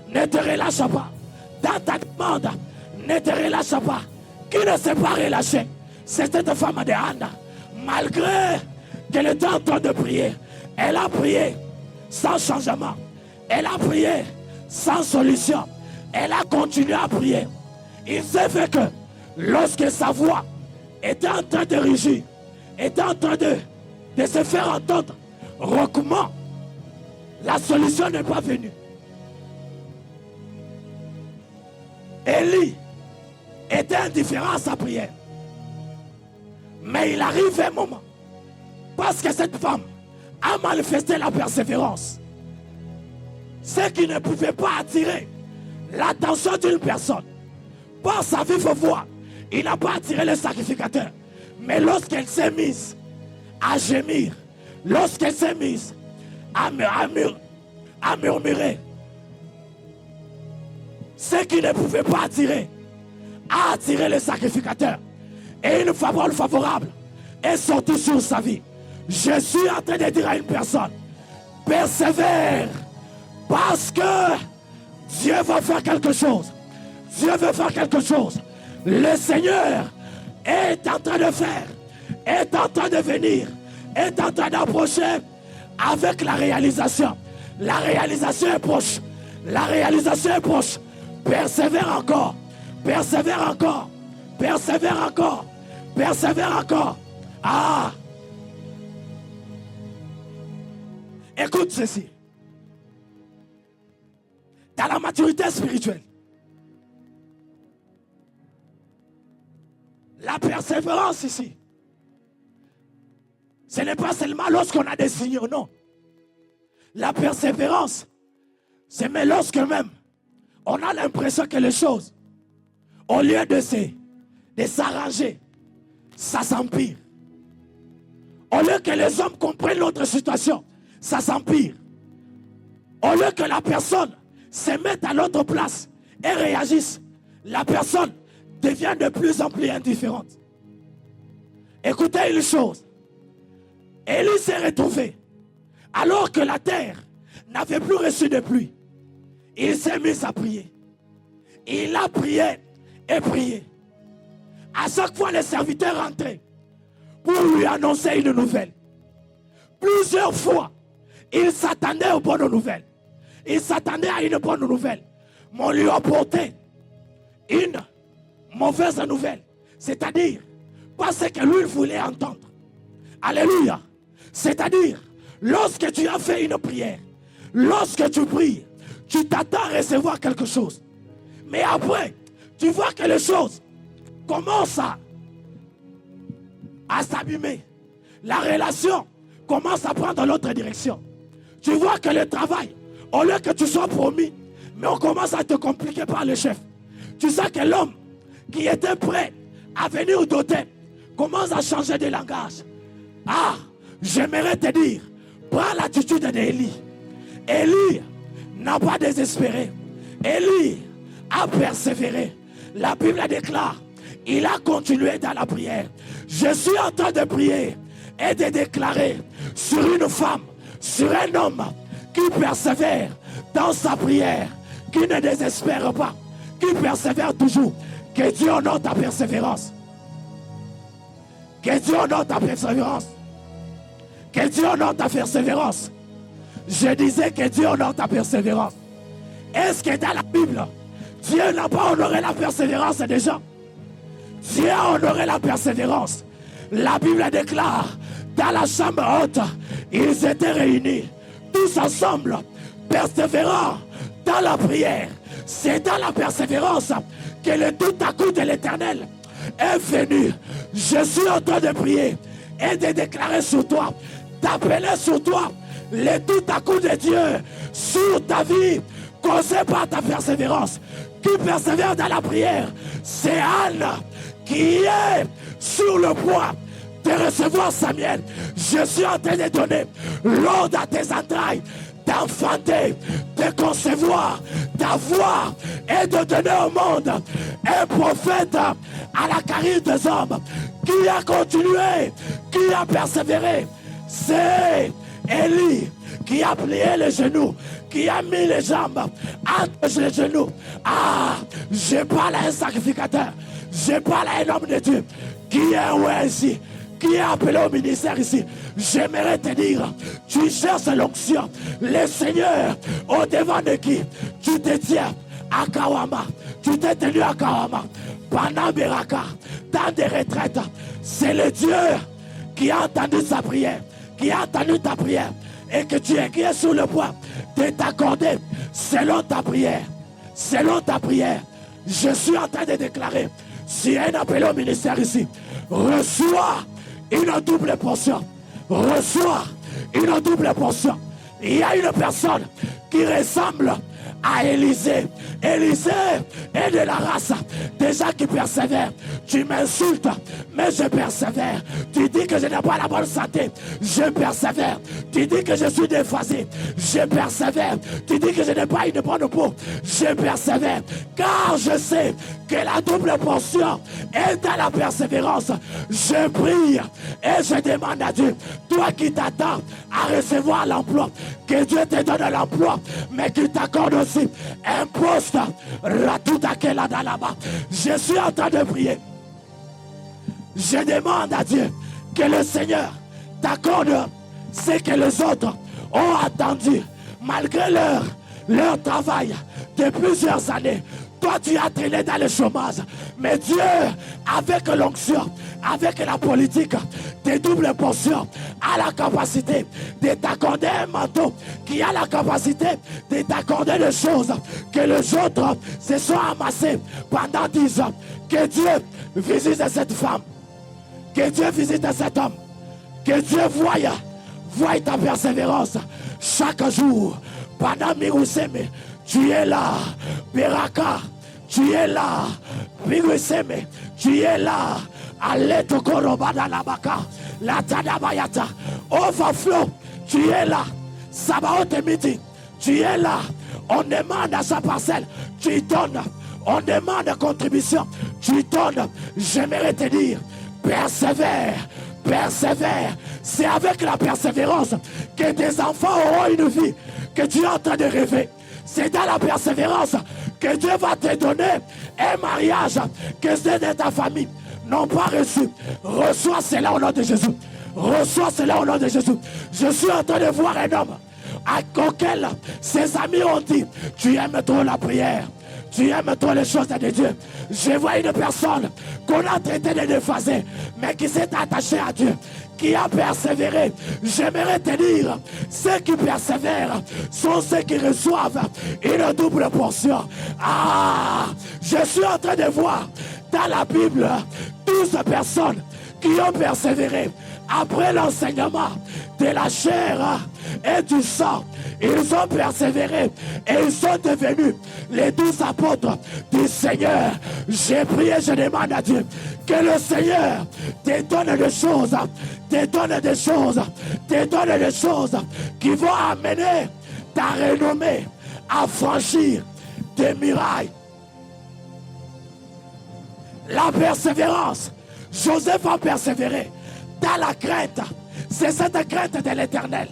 ne te relâche pas. Dans ta demande, ne te relâche pas. Qui ne s'est pas relâché? C'est cette femme de Anna. Malgré qu'elle était en train de prier, elle a prié sans changement. Elle a prié sans solution. Elle a continué à prier. Il s'est fait que lorsque sa voix était en train de rugir, était en train de se faire entendre rauquement, la solution n'est pas venue. Élie était indifférent à sa prière. Mais il arrive un moment, parce que cette femme a manifesté la persévérance, ce qui ne pouvait pas attirer l'attention d'une personne. Par sa vive voix, il n'a pas attiré le sacrificateur. Mais lorsqu'elle s'est mise à gémir, lorsqu'elle s'est mise à murmurer, ce qui ne pouvait pas attirer, a attiré le sacrificateur. Et une parole favorable est sortie sur sa vie. Je suis en train de dire à une personne, persévère, parce que Dieu va faire quelque chose. Dieu veut faire quelque chose. Le Seigneur est en train de faire, est en train de venir, est en train d'approcher avec la réalisation. La réalisation est proche. La réalisation est proche. Persévère encore. Persévère encore. Persévère encore. Persévère encore. Ah! Écoute ceci. Dans la maturité spirituelle, la persévérance ici, ce n'est pas seulement lorsqu'on a des signaux, non. La persévérance, c'est même lorsque même on a l'impression que les choses, au lieu de s'arranger, ça s'empire. Au lieu que les hommes comprennent l'autre situation, ça s'empire. Au lieu que la personne se mette à l'autre place et réagisse, la personne devient de plus en plus indifférente. Écoutez une chose. Élie s'est retrouvé alors que la terre n'avait plus reçu de pluie. Il s'est mis à prier. Il a prié et prié. À chaque fois, les serviteurs rentraient pour lui annoncer une nouvelle. Plusieurs fois, il s'attendait aux bonnes nouvelles. Il s'attendait à une bonne nouvelle. Mais on lui apportait une mauvaise nouvelle. C'est-à-dire, pas ce que lui voulait entendre. Alléluia. C'est-à-dire, lorsque tu as fait une prière, lorsque tu pries, tu t'attends à recevoir quelque chose. Mais après, tu vois que les choses commencent à s'abîmer. La relation commence à prendre l'autre direction. Tu vois que le travail, au lieu que tu sois promis, mais on commence à te compliquer par le chef. Tu sais que l'homme qui était prêt à venir doter commence à changer de langage. Ah, j'aimerais te dire, prends l'attitude d'Élie. Élie n'a pas désespéré. Élie a persévéré. La Bible déclare, il a continué dans la prière. Je suis en train de prier et de déclarer sur une femme, sur un homme qui persévère dans sa prière, qui ne désespère pas, qui persévère toujours. Que Dieu honore ta persévérance. Que Dieu honore ta persévérance. Que Dieu honore ta persévérance. Je disais que Dieu honore ta persévérance. Est-ce que dans la Bible, Dieu n'a pas honoré la persévérance des gens? Dieu a honoré la persévérance. La Bible déclare, dans la chambre haute, ils étaient réunis, tous ensemble, persévérant dans la prière. C'est dans la persévérance que le tout à coup de l'Éternel est venu. Je suis en train de prier et de déclarer sur toi, d'appeler sur toi le tout à coup de Dieu sur ta vie, causé par ta persévérance. Qui persévère dans la prière, c'est Anne qui est sur le point de recevoir Samuel. Je suis en train de donner l'ordre à tes entrailles d'enfanter, de concevoir, d'avoir et de donner au monde un prophète à la carrière des hommes qui a continué, qui a persévéré. C'est Élie qui a plié les genoux, qui a mis les jambes entre les genoux. Ah, je parle à un sacrificateur, je parle à un homme de Dieu qui est ici, qui est appelé au ministère ici. J'aimerais te dire, tu cherches l'onction, le Seigneur au devant de qui tu te tiens à Kawama, tu t'es tenu à Kawama pendant Beraka, dans des retraites. C'est le Dieu qui a entendu sa prière, qui a entendu ta prière et que tu es sur le point de t'accorder selon ta prière. Selon ta prière, je suis en train de déclarer, si un appel au ministère ici, reçois une double portion. Reçois une double portion. Il y a une personne qui ressemble à Élisée. Élisée est de la race des gens qui persévèrent. Tu m'insultes, mais je persévère. Tu dis que je n'ai pas la bonne santé, je persévère. Tu dis que je suis déphasé, je persévère. Tu dis que je n'ai pas une bonne peau, je persévère. Car je sais que la double portion est dans la persévérance. Je prie et je demande à Dieu, toi qui t'attends à recevoir l'emploi, que Dieu te donne l'emploi, mais qu'il t'accorde aussi un poste. Je suis en train de prier. Je demande à Dieu que le Seigneur t'accorde ce que les autres ont attendu malgré leur travail de plusieurs années. Toi, tu as traîné dans le chômage. Mais Dieu, avec l'onction, avec la politique des doubles portions, a la capacité de t'accorder un manteau qui a la capacité de t'accorder des choses que les autres se sont amassés pendant 10 ans. Que Dieu visite cette femme. Que Dieu visite cet homme. Que Dieu voie ta persévérance chaque jour. Pendant Miruseme, tu es là. Beraka, tu es là. Miruseme, tu es là. Aleto korobada labaka. La tadabayata. Overflow, tu es là. Sabaote midi, tu es là. On demande à sa parcelle, tu donnes. On demande contribution, tu donnes. J'aimerais te dire, persévère. Persévère. C'est avec la persévérance que tes enfants auront une vie que tu es en train de rêver. C'est dans la persévérance que Dieu va te donner un mariage que ceux de ta famille n'ont pas reçu. Reçois cela au nom de Jésus. Reçois cela au nom de Jésus. Je suis en train de voir un homme à auquel ses amis ont dit, tu aimes trop la prière, Tu aimes toi les choses de Dieu. Je vois une personne qu'on a traité de déphaser, mais qui s'est attachée à Dieu, qui a persévéré. J'aimerais te dire, ceux qui persévèrent sont ceux qui reçoivent une double portion. Ah, je suis en train de voir dans la Bible 12 personnes qui ont persévéré après l'enseignement de la chair et du sang. Ils ont persévéré et ils sont devenus les 12 apôtres du Seigneur. J'ai prié, je demande à Dieu que le Seigneur te donne des choses, te donne des choses, te donne des choses qui vont amener ta renommée à franchir des murailles. La persévérance. Joseph a persévéré dans la crainte. C'est cette crainte de l'Éternel.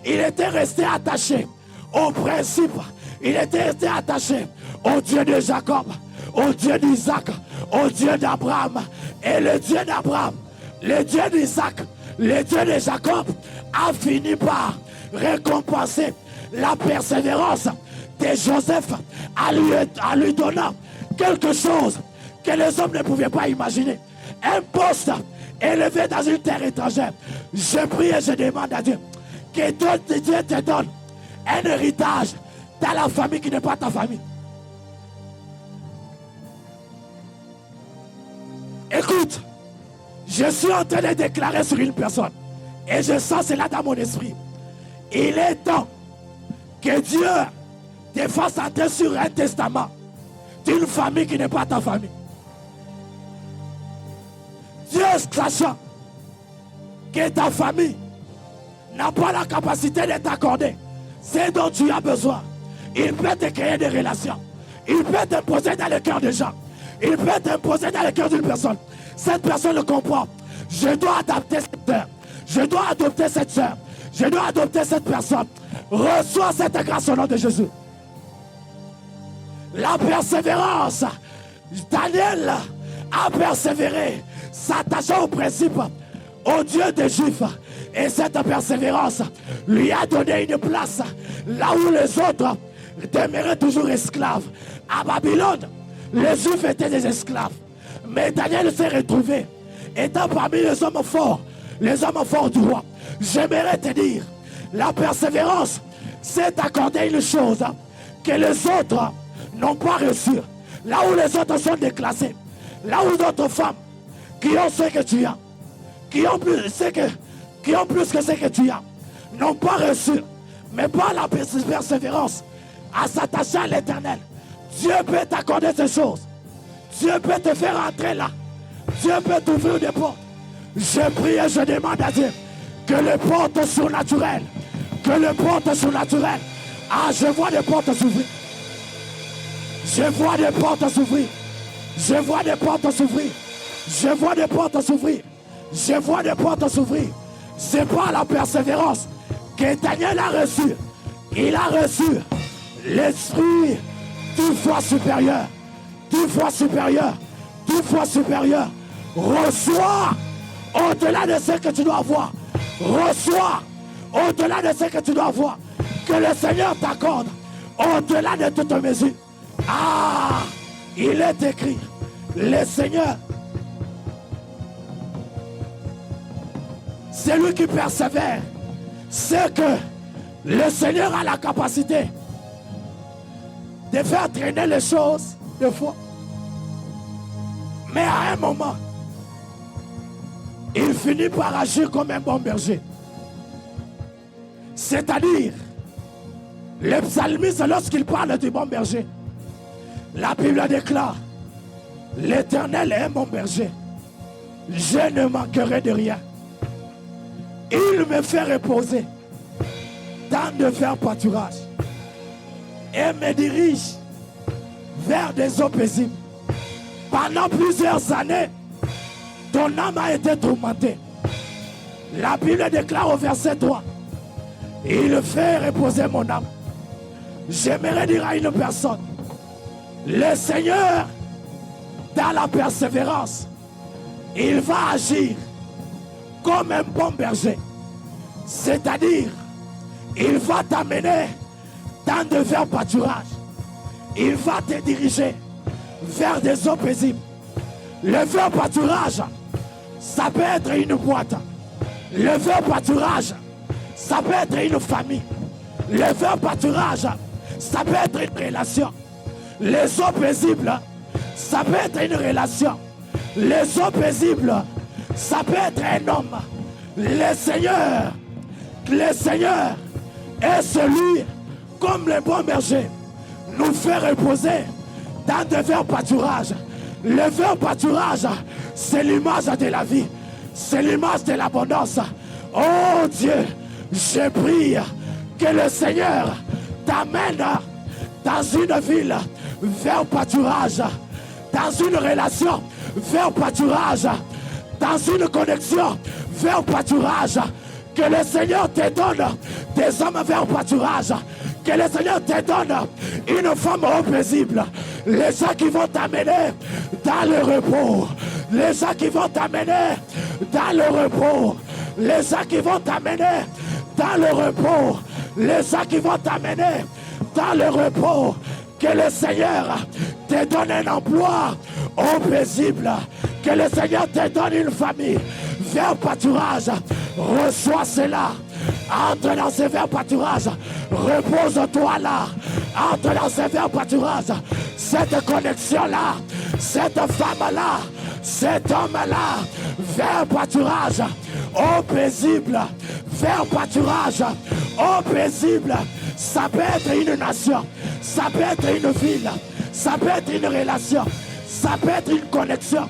Il était resté attaché au principe. Il était resté attaché au Dieu de Jacob, au Dieu d'Isaac, au Dieu d'Abraham. Et le Dieu d'Abraham, le Dieu d'Isaac, le Dieu de Jacob a fini par récompenser la persévérance de Joseph en lui donnant quelque chose que les hommes ne pouvaient pas imaginer. Un poste élevé dans une terre étrangère. Je prie et je demande à Dieu que Dieu te donne un héritage dans la famille qui n'est pas ta famille. Écoute, je suis en train de déclarer sur une personne et je sens cela dans mon esprit. Il est temps que Dieu te fasse entrer sur un testament d'une famille qui n'est pas ta famille. Dieu, sachant que ta famille n'a pas la capacité de t'accorder ce dont tu as besoin, il peut te créer des relations. Il peut t'imposer dans le cœur des gens. Il peut t'imposer dans le cœur d'une personne. Cette personne le comprend. Je dois adopter cette soeur. Je dois adopter cette soeur. Je dois adopter cette personne. Reçois cette grâce au nom de Jésus. La persévérance. Daniel a persévéré, s'attachant au principe, au Dieu des Juifs. Et cette persévérance lui a donné une place là où les autres demeuraient toujours esclaves. À Babylone, les Juifs étaient des esclaves. Mais Daniel s'est retrouvé étant parmi les hommes forts du roi. J'aimerais te dire, la persévérance s'est accordé une chose que les autres n'ont pas reçue. Là où les autres sont déclassés, là où d'autres femmes qui ont ce que tu as, qui ont plus que ce que tu as, n'ont pas reçu, mais par la persévérance à s'attacher à l'Éternel, Dieu peut t'accorder ces choses. Dieu peut te faire entrer là. Dieu peut t'ouvrir des portes. Je prie et je demande à Dieu que les portes surnaturelles, ah, je vois des portes s'ouvrir. Je vois des portes s'ouvrir. Je vois des portes s'ouvrir. Je vois des portes s'ouvrir. Je vois des portes s'ouvrir. C'est pas la persévérance que Daniel a reçu. Il a reçu l'esprit 10 fois supérieur. 10 fois supérieur. 10 fois supérieur. Reçois au-delà de ce que tu dois avoir. Reçois au-delà de ce que tu dois avoir. Que le Seigneur t'accorde au-delà de toute mesure. Ah, il est écrit, le Seigneur, c'est lui qui persévère. C'est que le Seigneur a la capacité de faire traîner les choses des fois. Mais à un moment, il finit par agir comme un bon berger. C'est-à-dire, le psalmiste, lorsqu'il parle du bon berger, la Bible déclare, l'Éternel est mon berger, je ne manquerai de rien. Il me fait reposer dans de verts pâturages et me dirige vers des eaux paisibles. Pendant plusieurs années, ton âme a été tourmentée. La Bible déclare au verset 3, il fait reposer mon âme. J'aimerais dire à une personne, le Seigneur, dans la persévérance, il va agir comme un bon berger. C'est-à-dire, il va t'amener dans de verts pâturages. il va te diriger vers des eaux paisibles. Le vrai pâturage, ça peut être une boîte. Le vrai pâturage, ça peut être une famille. Le vrai pâturage, ça peut être une relation. Les eaux paisibles, ça peut être une relation. Les eaux paisibles, ça peut être un homme. Le Seigneur est celui, comme le bon berger, nous fait reposer dans de verts pâturages. Le vert pâturage, c'est l'image de la vie, c'est l'image de l'abondance. Oh Dieu, je prie que le Seigneur t'amène dans une ville vers pâturage, dans une relation vers pâturage, dans une connexion vers pâturage. Que le Seigneur te donne des hommes vers pâturage. Que le Seigneur te donne une femme paisible. Les gens qui vont t'amener dans le repos. Les gens qui vont t'amener dans le repos. Les gens qui vont t'amener dans le repos. Les gens qui vont t'amener dans le repos. Que le Seigneur te donne un emploi paisible. Que le Seigneur te donne une famille vers pâturage. Reçois cela. Entre dans ce vers pâturage. Repose-toi là. Entre dans ce vers pâturage. Cette connexion-là. Cette femme-là. Cet homme-là. Vers pâturage. Paisible. Vers pâturage. Paisible. Ça peut être une nation. Ça peut être une ville. Ça peut être une relation. Ça peut être une connexion.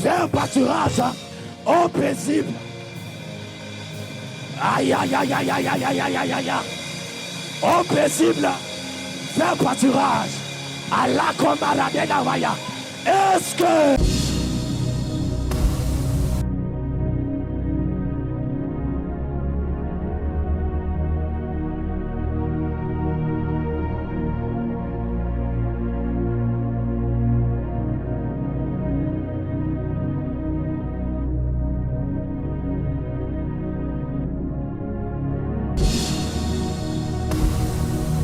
Vers pâturage. Paisible. Aïe, aïe, aïe, aïe, aïe, aïe, aïe, aïe, aïe, aïe. Paisible. Vers pâturage. À la comarade d'Avaya. Est-ce que